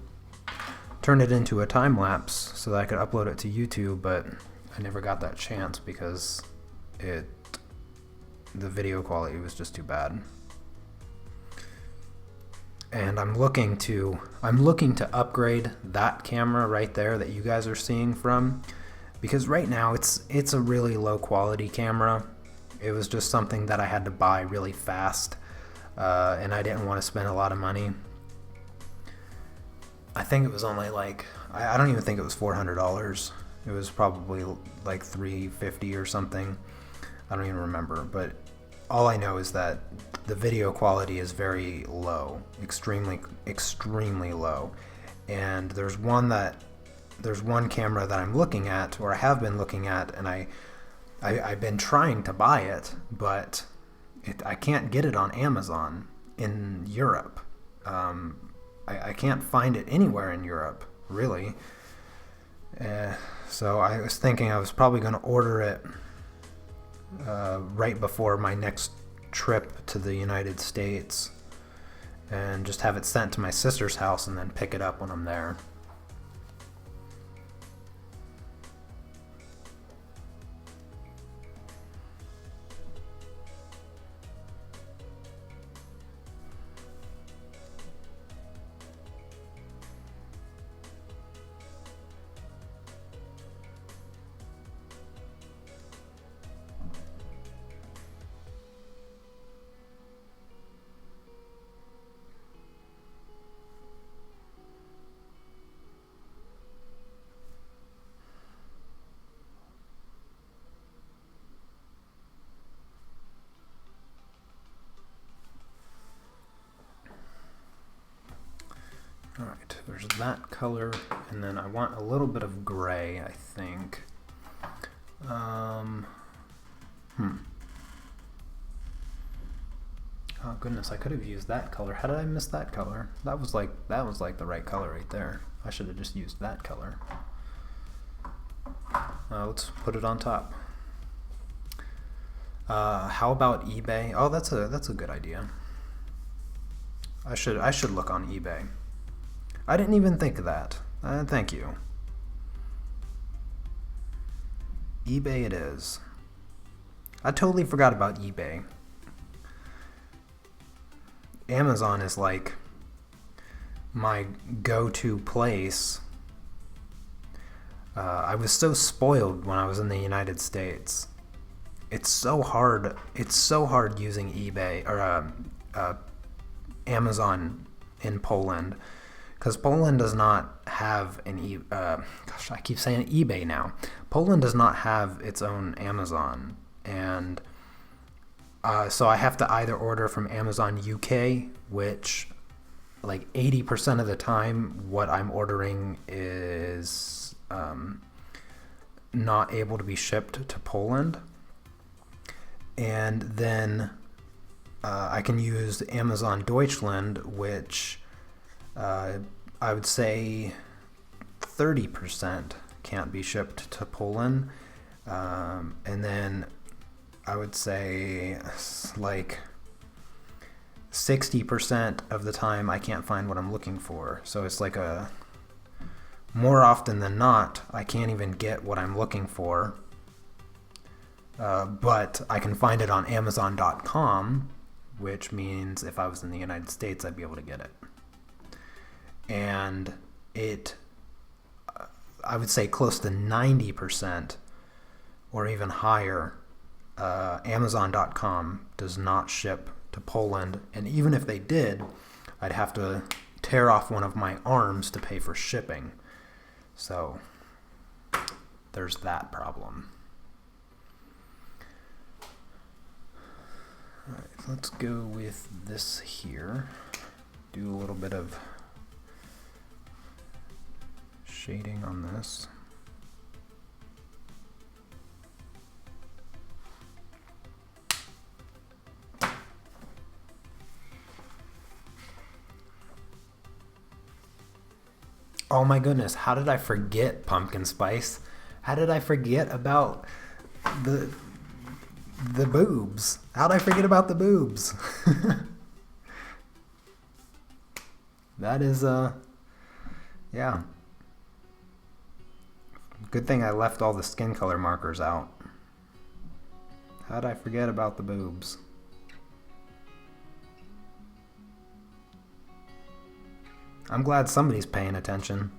turn it into a time lapse so that I could upload it to YouTube, but I never got that chance because the video quality was just too bad. And I'm looking to upgrade that camera right there that you guys are seeing from, because right now it's a really low quality camera. It was just something that I had to buy really fast, and I didn't want to spend a lot of money. I think it was only like, I don't even think it was $400. It was probably like $350 or something. I don't even remember, but all I know is that the video quality is very low, extremely low. And there's one camera that I'm looking at, or I have been looking at, and I've been trying to buy it, but I can't get it on Amazon in Europe. I can't find it anywhere in Europe, really. So I was thinking I was probably going to order it right before my next trip to the United States and just have it sent to my sister's house and then pick it up when I'm there. Alright, there's that color, and then I want a little bit of gray, I think. Oh goodness, I could have used that color. How did I miss that color? That was like the right color right there. I should have just used that color. Let's put it on top. How about eBay? Oh, that's a good idea. I should look on eBay. I didn't even think of that. Thank you. eBay it is. I totally forgot about eBay. Amazon is like my go-to place. I was so spoiled when I was in the United States. It's so hard using eBay or Amazon in Poland, because Poland does not have an gosh, I keep saying eBay now. Poland does not have its own Amazon, and so I have to either order from Amazon UK, which like 80% of the time what I'm ordering is not able to be shipped to Poland, and then I can use Amazon Deutschland, which I would say 30% can't be shipped to Poland, and then I would say like 60% of the time I can't find what I'm looking for. So it's like more often than not, I can't even get what I'm looking for, but I can find it on Amazon.com, which means if I was in the United States, I'd be able to get it. And I would say close to 90% or even higher, Amazon.com does not ship to Poland, and even if they did, I'd have to tear off one of my arms to pay for shipping. So there's that problem. All right, let's go with this here. Do a little bit of shading on this. Oh my goodness, how did I forget pumpkin spice? How did I forget about the boobs? How did I forget about the boobs? That is, yeah. Good thing I left all the skin color markers out. How did I forget about the boobs? I'm glad somebody's paying attention,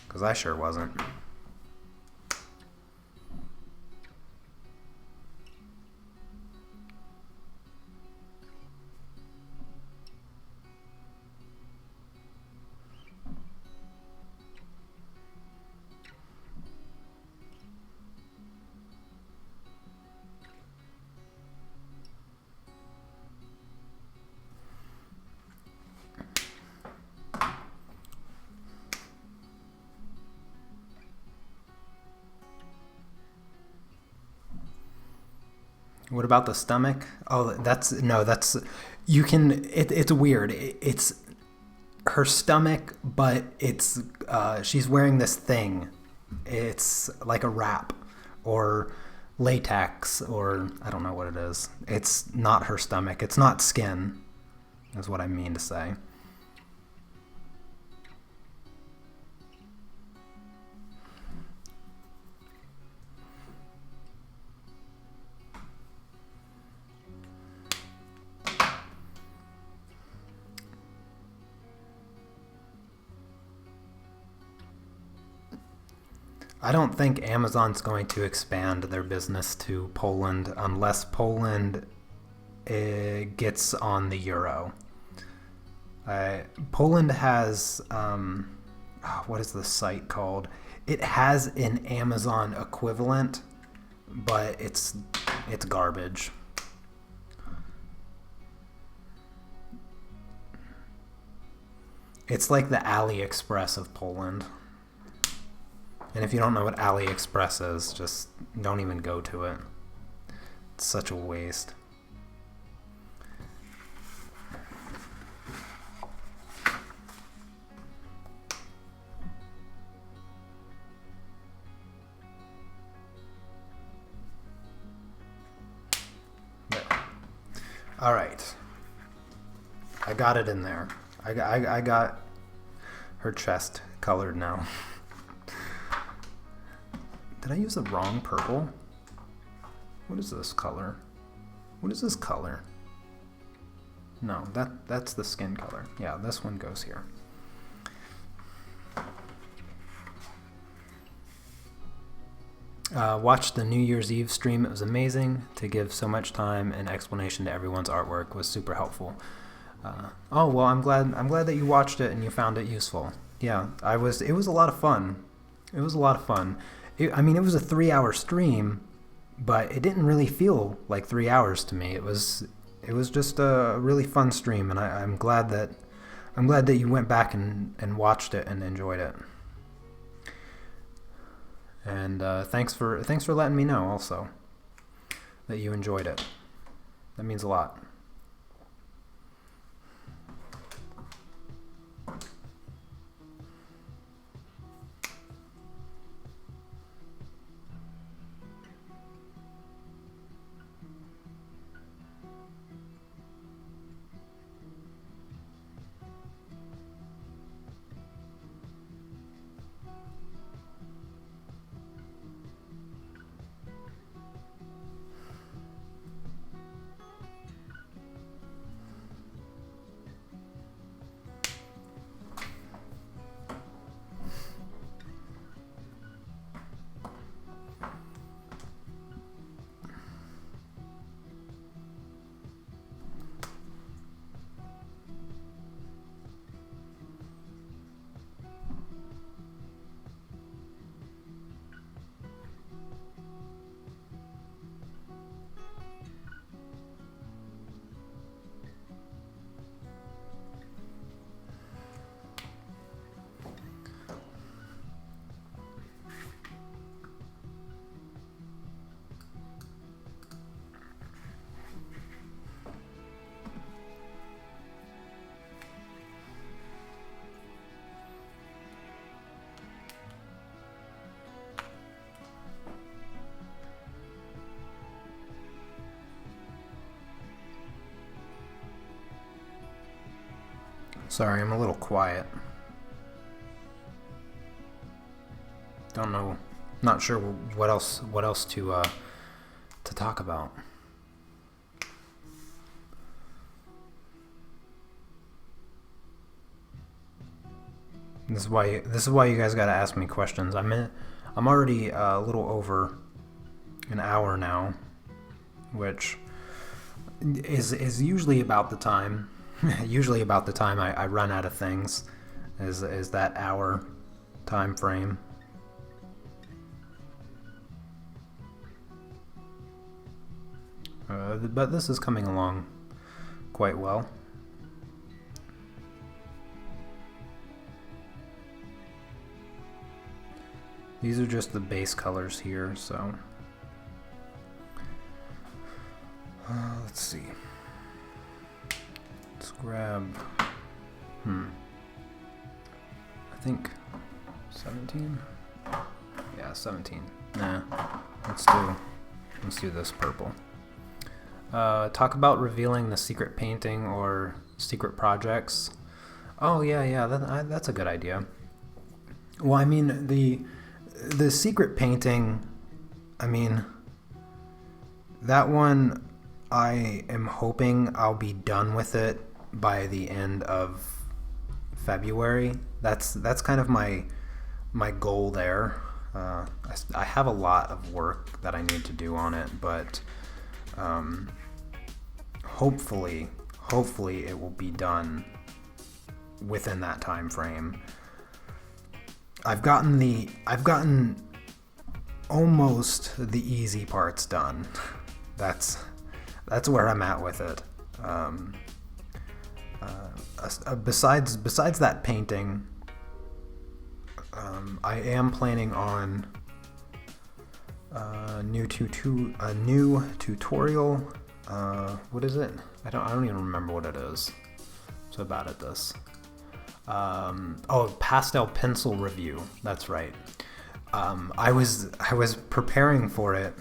because I sure wasn't. What about the stomach? Oh, you can, it's weird. It's her stomach, but it's, she's wearing this thing. It's like a wrap or latex, or I don't know what it is. It's not her stomach. It's not skin, is what I mean to say. I don't think Amazon's going to expand their business to Poland unless Poland gets on the euro. Poland has, what is the site called? It has an Amazon equivalent, but it's garbage. It's like the AliExpress of Poland. And if you don't know what AliExpress is, just don't even go to it. It's such a waste. There. All right. I got it in there. I got her chest colored now. Did I use the wrong purple? What is this color? What is this color? No, that's the skin color. Yeah, this one goes here. Watched the New Year's Eve stream. It was amazing. To give so much time and explanation to everyone's artwork was super helpful. Oh well, I'm glad that you watched it and you found it useful. Yeah, it was a lot of fun. It was a lot of fun. It was a 3-hour stream, but it didn't really feel like 3 hours to me. It was just a really fun stream, and I'm glad that you went back and watched it and enjoyed it. And thanks for letting me know also that you enjoyed it. That means a lot. Sorry, I'm a little quiet. Don't know, not sure what else to talk about. This is why you guys gotta ask me questions. I'm already a little over an hour now, which is usually about the time. Usually about the time I run out of things, is that hour time frame. But this is coming along quite well. These are just the base colors here, so let's see. Let's grab, I think 17? Yeah, 17. Nah, let's do this purple. Talk about revealing the secret painting or secret projects. Oh yeah, that's a good idea. Well, I mean, the secret painting, I mean, that one, I am hoping I'll be done with it by the end of February. That's kind of my goal there. I have a lot of work that I need to do on it, but hopefully it will be done within that time frame. I've gotten almost the easy parts done. That's where I'm at with it. Besides that painting, I am planning on a new tutorial. What is it? I don't even remember what it is. I'm so bad at this. Pastel pencil review. That's right. I was preparing for it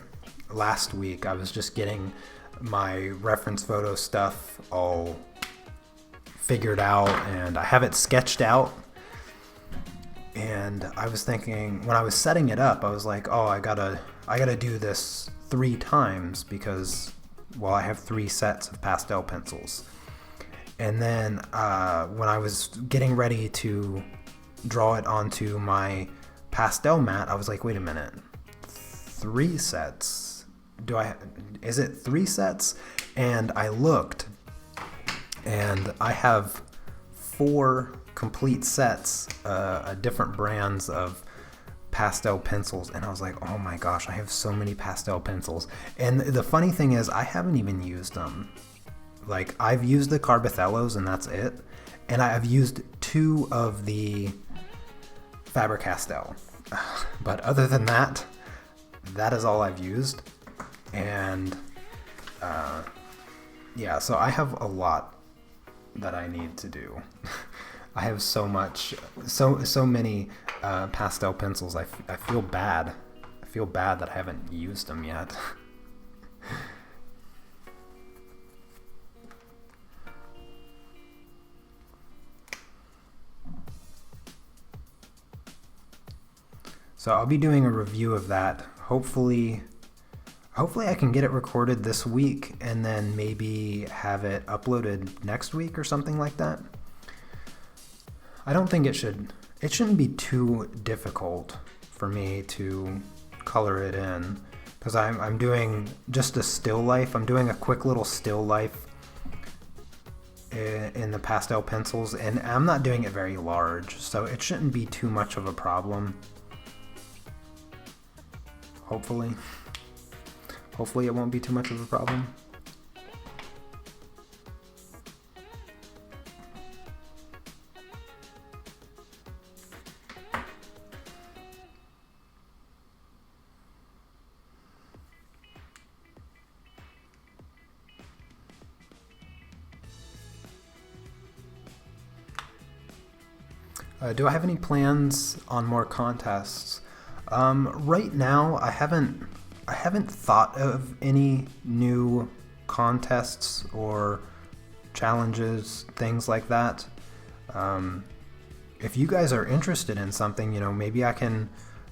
last week. I was just getting my reference photo stuff all figured out, and I have it sketched out. And I was thinking, when I was setting it up, I was like, oh, I gotta do this 3 times because, well, I have 3 sets of pastel pencils. And then when I was getting ready to draw it onto my pastel mat, I was like, wait a minute, 3 sets? Is it 3 sets? And I looked, and I have 4 complete sets, different brands of pastel pencils, and I was like, oh my gosh, I have so many pastel pencils. And the funny thing is, I haven't even used them. Like, I've used the Carbothellos, and that's it. And I've used 2 of the Faber-Castell. But other than that, that is all I've used. And yeah, so I have a lot that I need to do. I have so many pastel pencils. I feel bad. I feel bad that I haven't used them yet. So I'll be doing a review of that. Hopefully I can get it recorded this week and then maybe have it uploaded next week or something like that. I don't think it shouldn't be too difficult for me to color it in, because I'm doing just a still life. I'm doing a quick little still life in the pastel pencils, and I'm not doing it very large, so it shouldn't be too much of a problem. Hopefully it won't be too much of a problem. Do I have any plans on more contests? Right now, I haven't thought of any new contests or challenges, things like that. If you guys are interested in something, maybe I can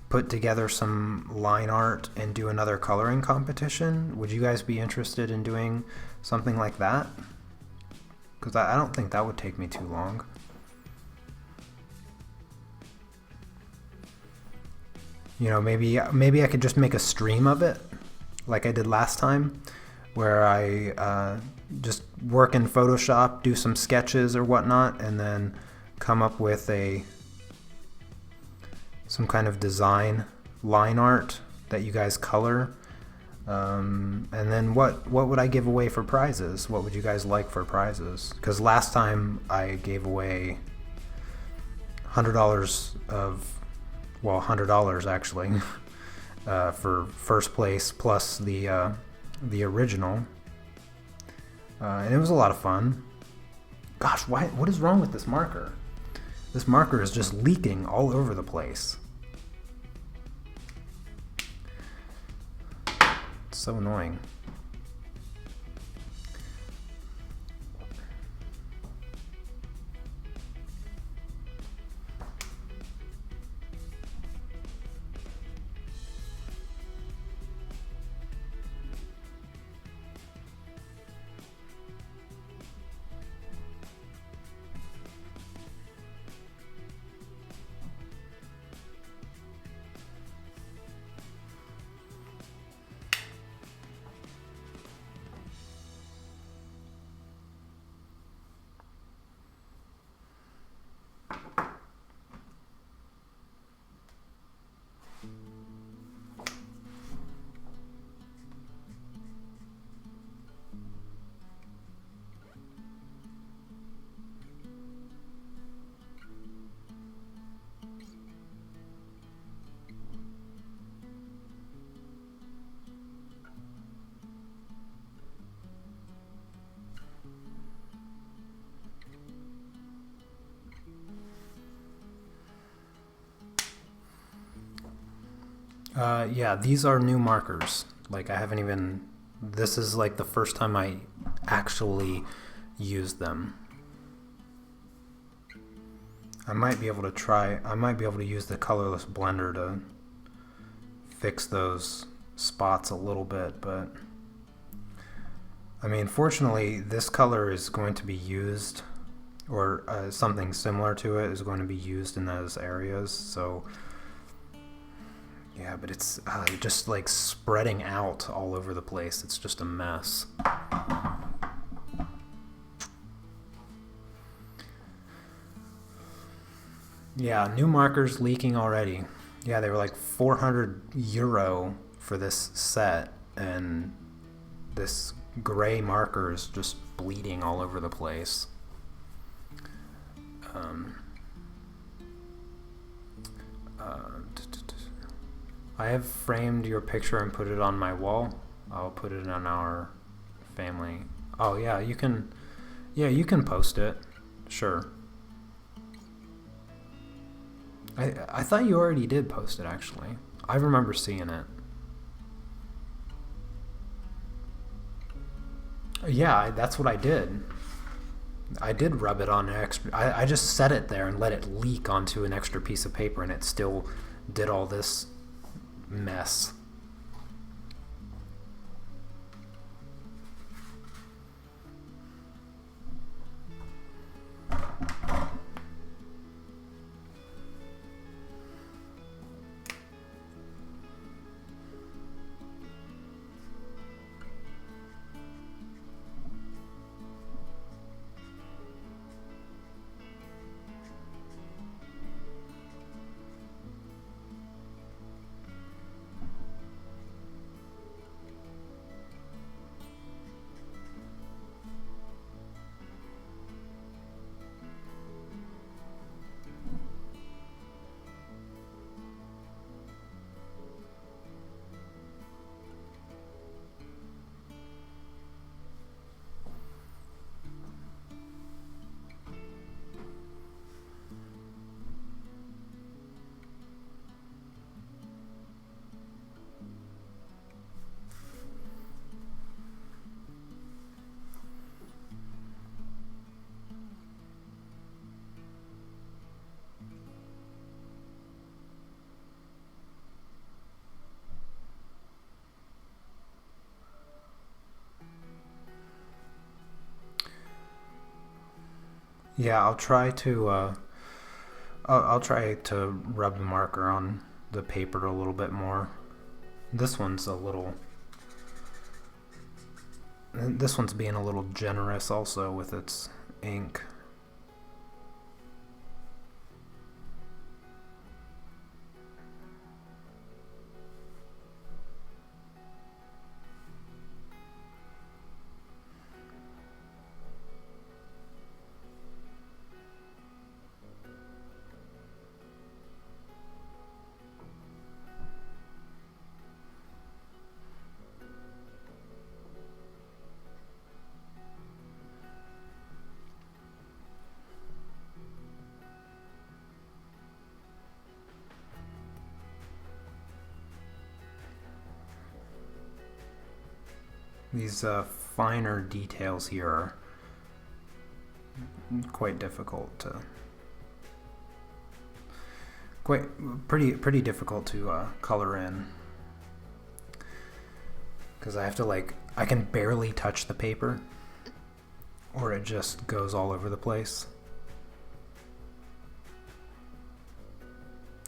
put together some line art and do another coloring competition. Would you guys be interested in doing something like that? Because I don't think that would take me too long. Maybe I could just make a stream of it, like I did last time, where I just work in Photoshop, do some sketches or whatnot, and then come up with some kind of design line art that you guys color. And then what would I give away for prizes? What would you guys like for prizes? Because last time I gave away $100 actually, for first place plus the original, and it was a lot of fun. Gosh, what is wrong with this marker? This marker is just leaking all over the place. It's so annoying. Yeah, these are new markers. Like, this is like the first time I actually used them. I might be able to use the colorless blender to fix those spots a little bit, but I mean, fortunately, this color is going to be used, or something similar to it is going to be used in those areas, so yeah, but it's just like spreading out all over the place. It's just a mess. Yeah, new markers leaking already. Yeah, they were like €400 for this set, and this gray marker is just bleeding all over the place. I have framed your picture and put it on my wall. I'll put it on our family. Oh yeah, you can post it. Sure. I thought you already did post it, actually. I remember seeing it. Yeah, that's what I did. I did rub it on an extra. I just set it there and let it leak onto an extra piece of paper, and it still did all this mess. Yeah, I'll try to rub the marker on the paper a little bit more. This one's being a little generous also with its ink. These finer details here are quite difficult to pretty difficult to color in, because I have to I can barely touch the paper or it just goes all over the place.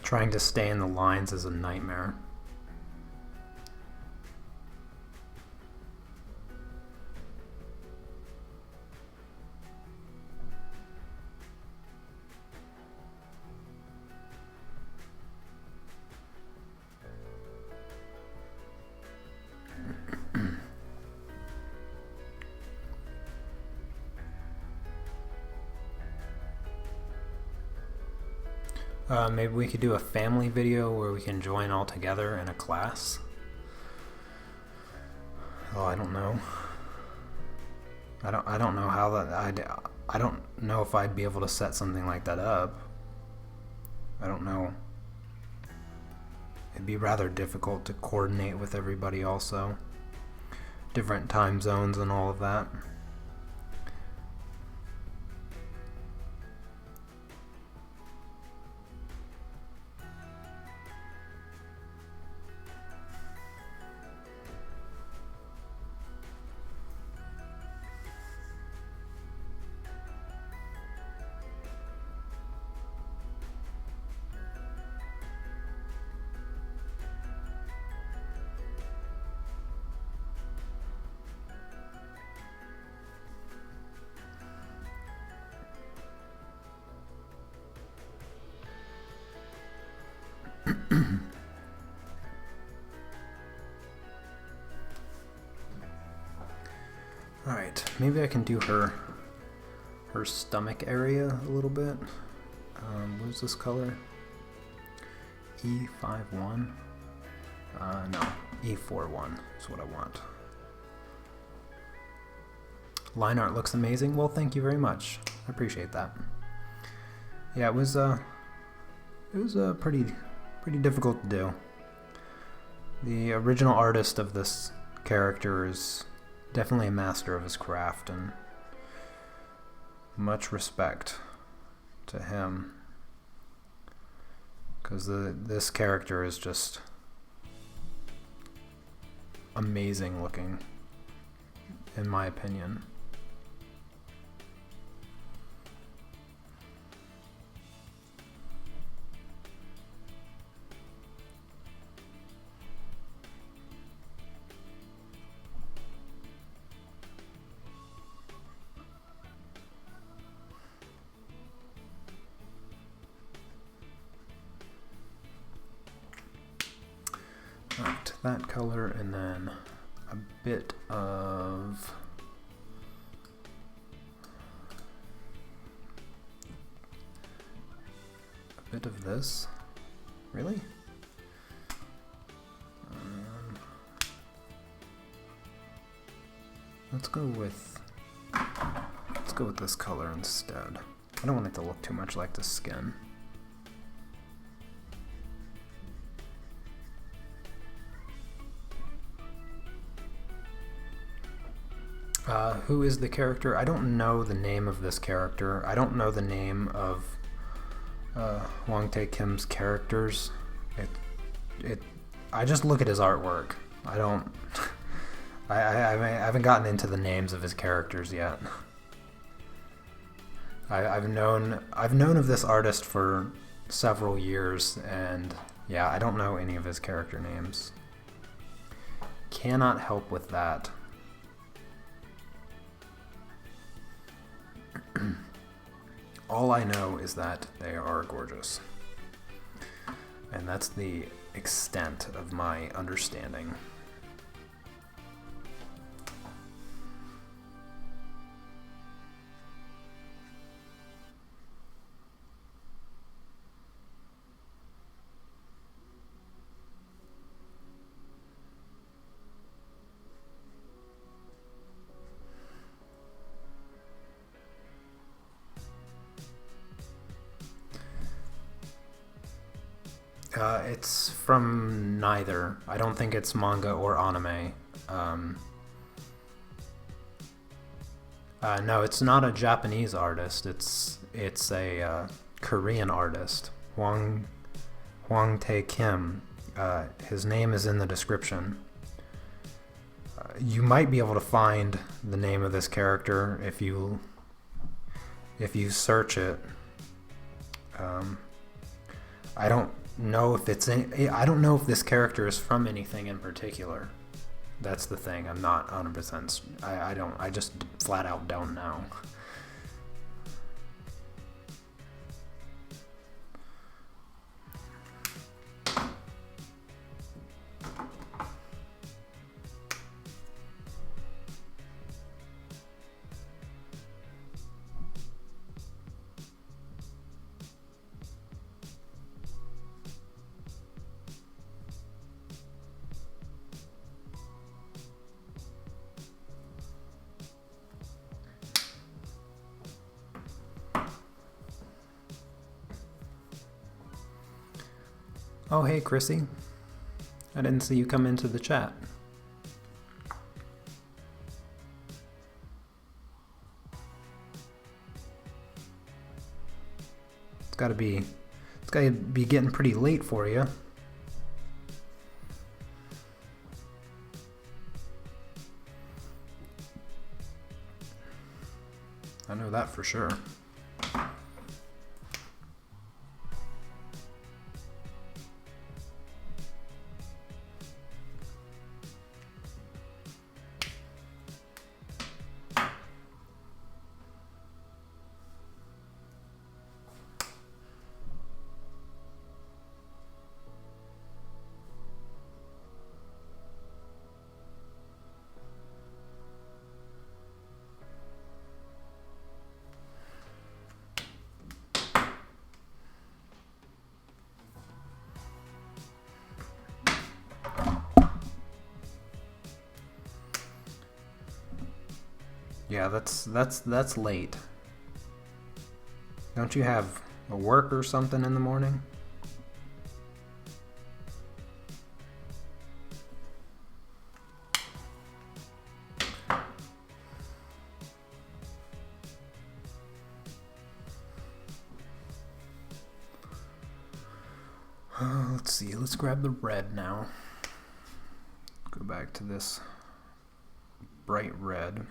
Trying to stay in the lines is a nightmare. Maybe we could do a family video where we can join all together in a class. Oh, I don't know. I don't know how that I don't know if I'd be able to set something like that up. I don't know. It'd be rather difficult to coordinate with everybody also. Different time zones and all of that. Alright, maybe I can do her stomach area a little bit. What is this color? E51? No, E41 is what I want. Line art looks amazing. Well, thank you very much. I appreciate that. Yeah, it was pretty difficult to do. The original artist of this character is definitely a master of his craft, and much respect to him, because this character is just amazing looking, in my opinion. Right, that color, and then a bit of this. Really? Let's go with this color instead. I don't want it to look too much like the skin. Who is the character? I don't know the name of this character. I don't know the name of Hyung Tae-Kim's characters. I just look at his artwork. I don't. I haven't gotten into the names of his characters yet. I've known of this artist for several years, and yeah, I don't know any of his character names. Cannot help with that. All I know is that they are gorgeous. And that's the extent of my understanding. It's from neither. I don't think it's manga or anime. No, it's not a Japanese artist. It's a Korean artist, Hyung Tae-Kim. His name is in the description. You might be able to find the name of this character if you search it. I don't know if I don't know if this character is from anything in particular. That's the thing. I'm not 100%. I just flat out don't know. Oh, hey, Chrissy. I didn't see you come into the chat. It's gotta be getting pretty late for you. I know that for sure. Yeah, that's late. Don't you have a work or something in the morning? Let's see, let's grab the red now. Go back to this bright red.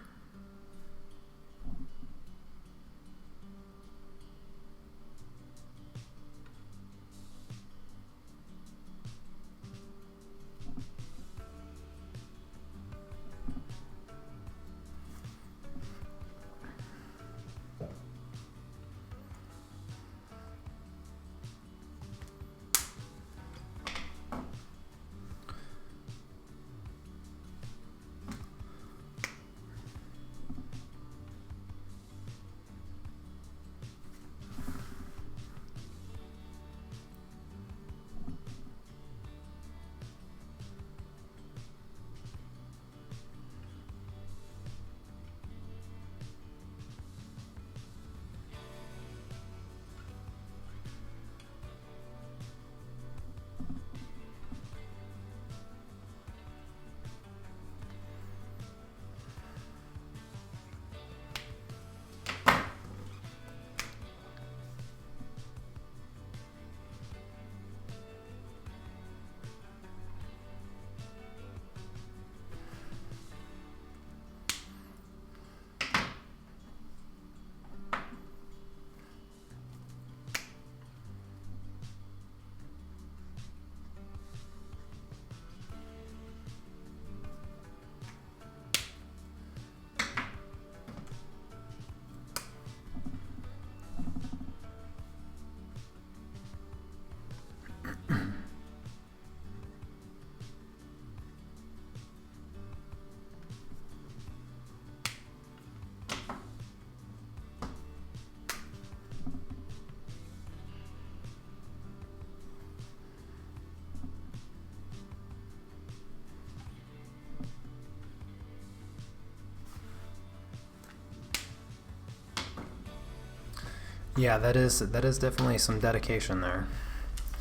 Yeah, that is definitely some dedication there,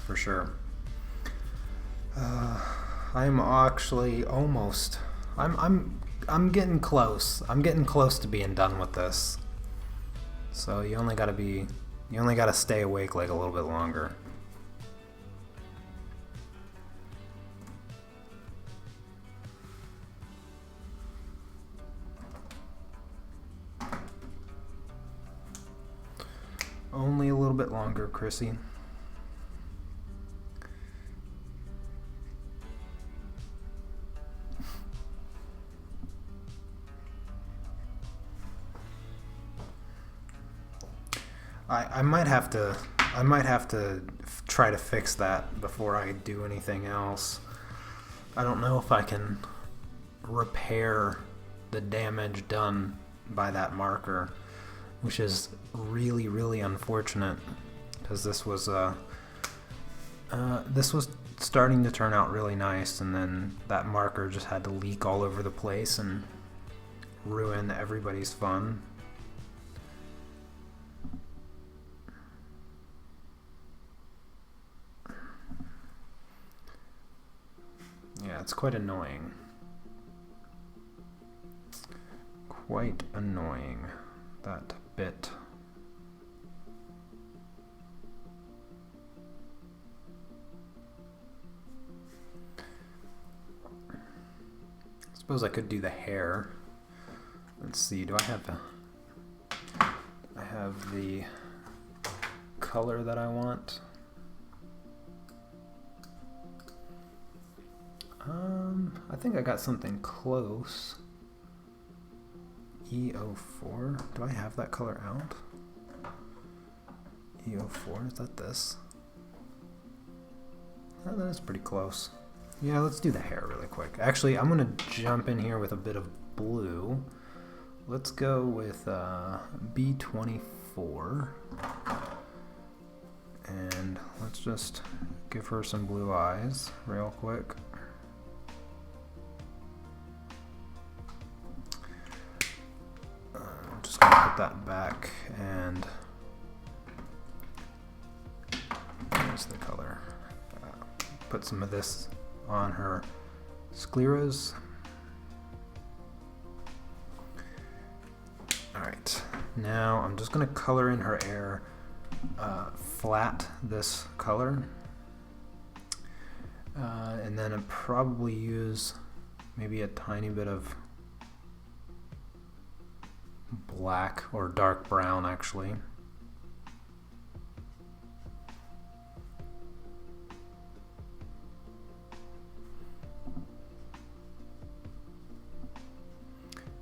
for sure. I'm actually almost. I'm getting close. I'm getting close to being done with this. So you only gotta stay awake like a little bit longer. Only a little bit longer, Chrissy. I might have to try to fix that before I do anything else. I don't know if I can repair the damage done by that marker, which is really, really unfortunate, because this was starting to turn out really nice, and then that marker just had to leak all over the place and ruin everybody's fun. Yeah, it's quite annoying. Quite annoying, that bit. I suppose I could do the hair. Let's see, do I have the color that I want? I think I got something close. E04. Do I have that color out? E04, is that this? Oh, that is pretty close. Yeah, let's do the hair really quick. Actually, I'm gonna jump in here with a bit of blue. Let's go with B24. And let's just give her some blue eyes real quick. Just gonna put that back, and there's the color. Put some of this on her scleras. Alright, now I'm just gonna color in her hair flat this color, and then I'd probably use maybe a tiny bit of black or dark brown, actually.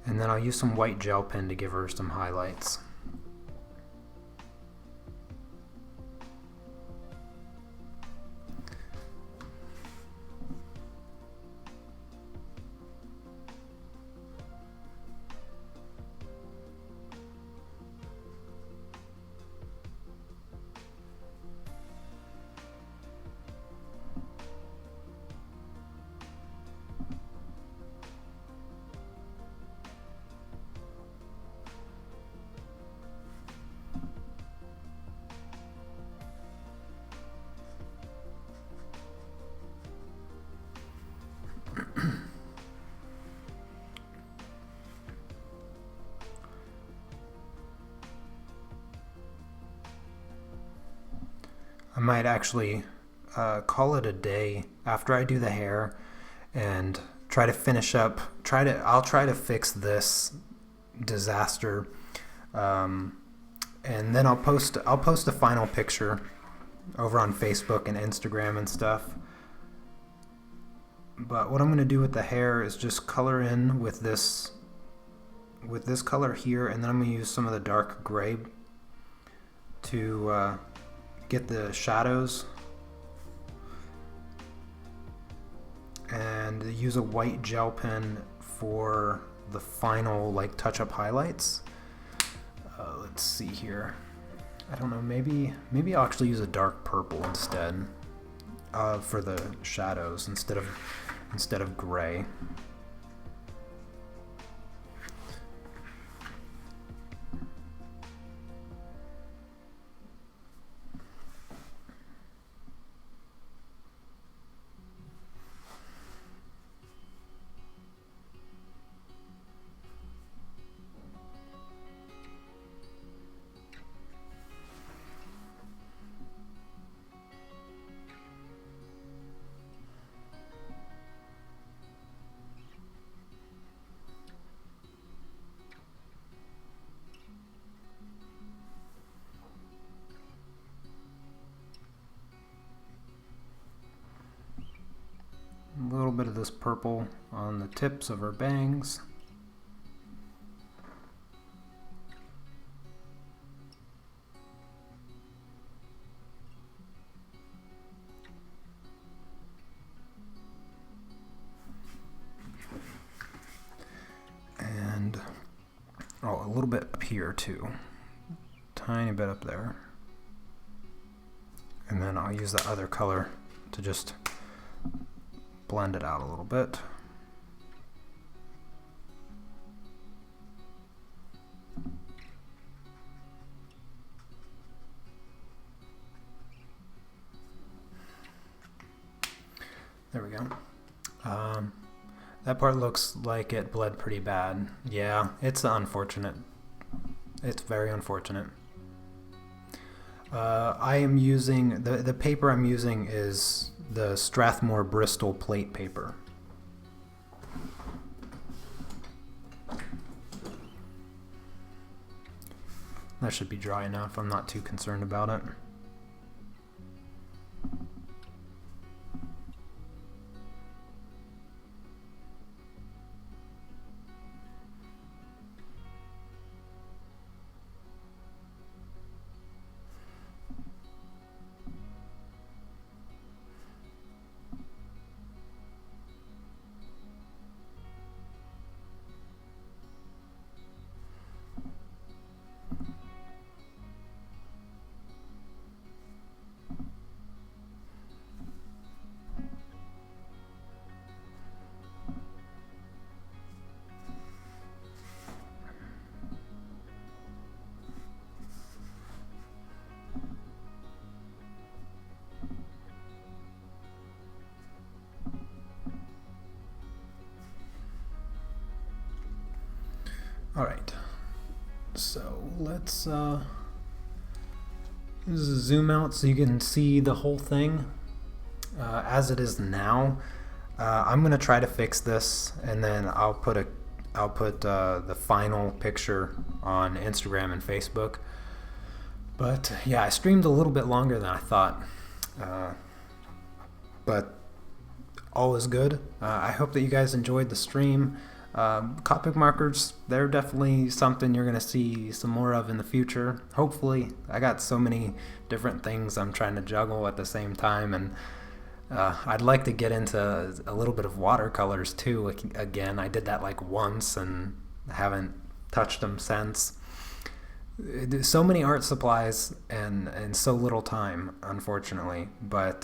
And then I'll use some white gel pen to give her some highlights. I might actually call it a day after I do the hair and try to finish up. I'll try to fix this disaster, and then I'll post a final picture over on Facebook and Instagram and stuff. But what I'm going to do with the hair is just color in with this color here, and then I'm going to use some of the dark gray to get the shadows, and use a white gel pen for the final like touch-up highlights. Let's see here. I don't know, maybe I'll actually use a dark purple instead for the shadows instead of gray. bit of this purple on the tips of her bangs. And a little bit up here too. Tiny bit up there. And then I'll use the other color to just blend it out a little bit. There we go. That part looks like it bled pretty bad. Yeah, it's unfortunate. It's very unfortunate. I am using, the paper I'm using is the Strathmore Bristol plate paper. That should be dry enough. I'm not too concerned about it. All right, so let's zoom out so you can see the whole thing as it is now. I'm gonna try to fix this, and then I'll put the final picture on Instagram and Facebook. But yeah, I streamed a little bit longer than I thought, but all is good. I hope that you guys enjoyed the stream. Copic markers, they're definitely something you're going to see some more of in the future. Hopefully. I got so many different things I'm trying to juggle at the same time, and I'd like to get into a little bit of watercolors too. Again, I did that like once and haven't touched them since. There's so many art supplies and so little time, unfortunately. But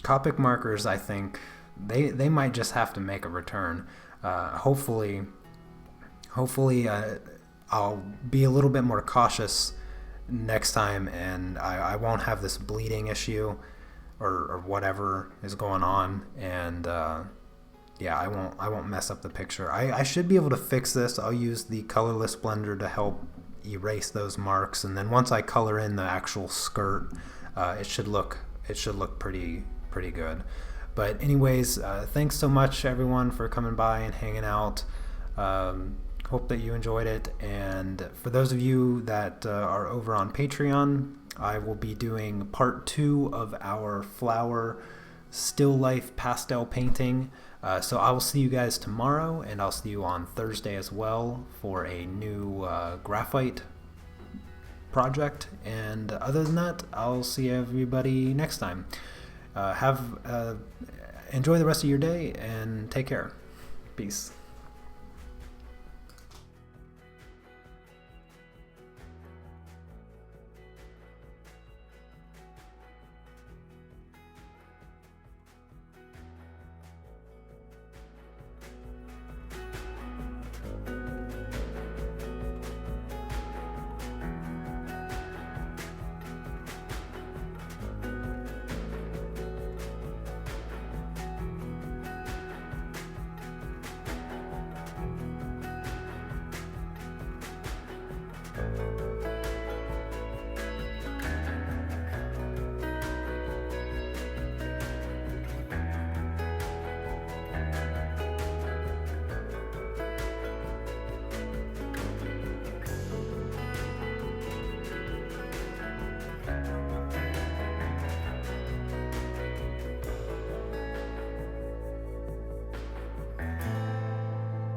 Copic markers, I think they might just have to make a return. Hopefully I'll be a little bit more cautious next time, and I won't have this bleeding issue or whatever is going on, and yeah, I won't mess up the picture. I should be able to fix this. I'll use the colorless blender to help erase those marks, and then once I color in the actual skirt, it should look pretty good. But anyways, thanks so much everyone for coming by and hanging out. Hope that you enjoyed it. And for those of you that are over on Patreon, I will be doing part 2 of our flower still life pastel painting. So I will see you guys tomorrow, and I'll see you on Thursday as well for a new graphite project. And other than that, I'll see everybody next time. Enjoy the rest of your day and take care. Peace.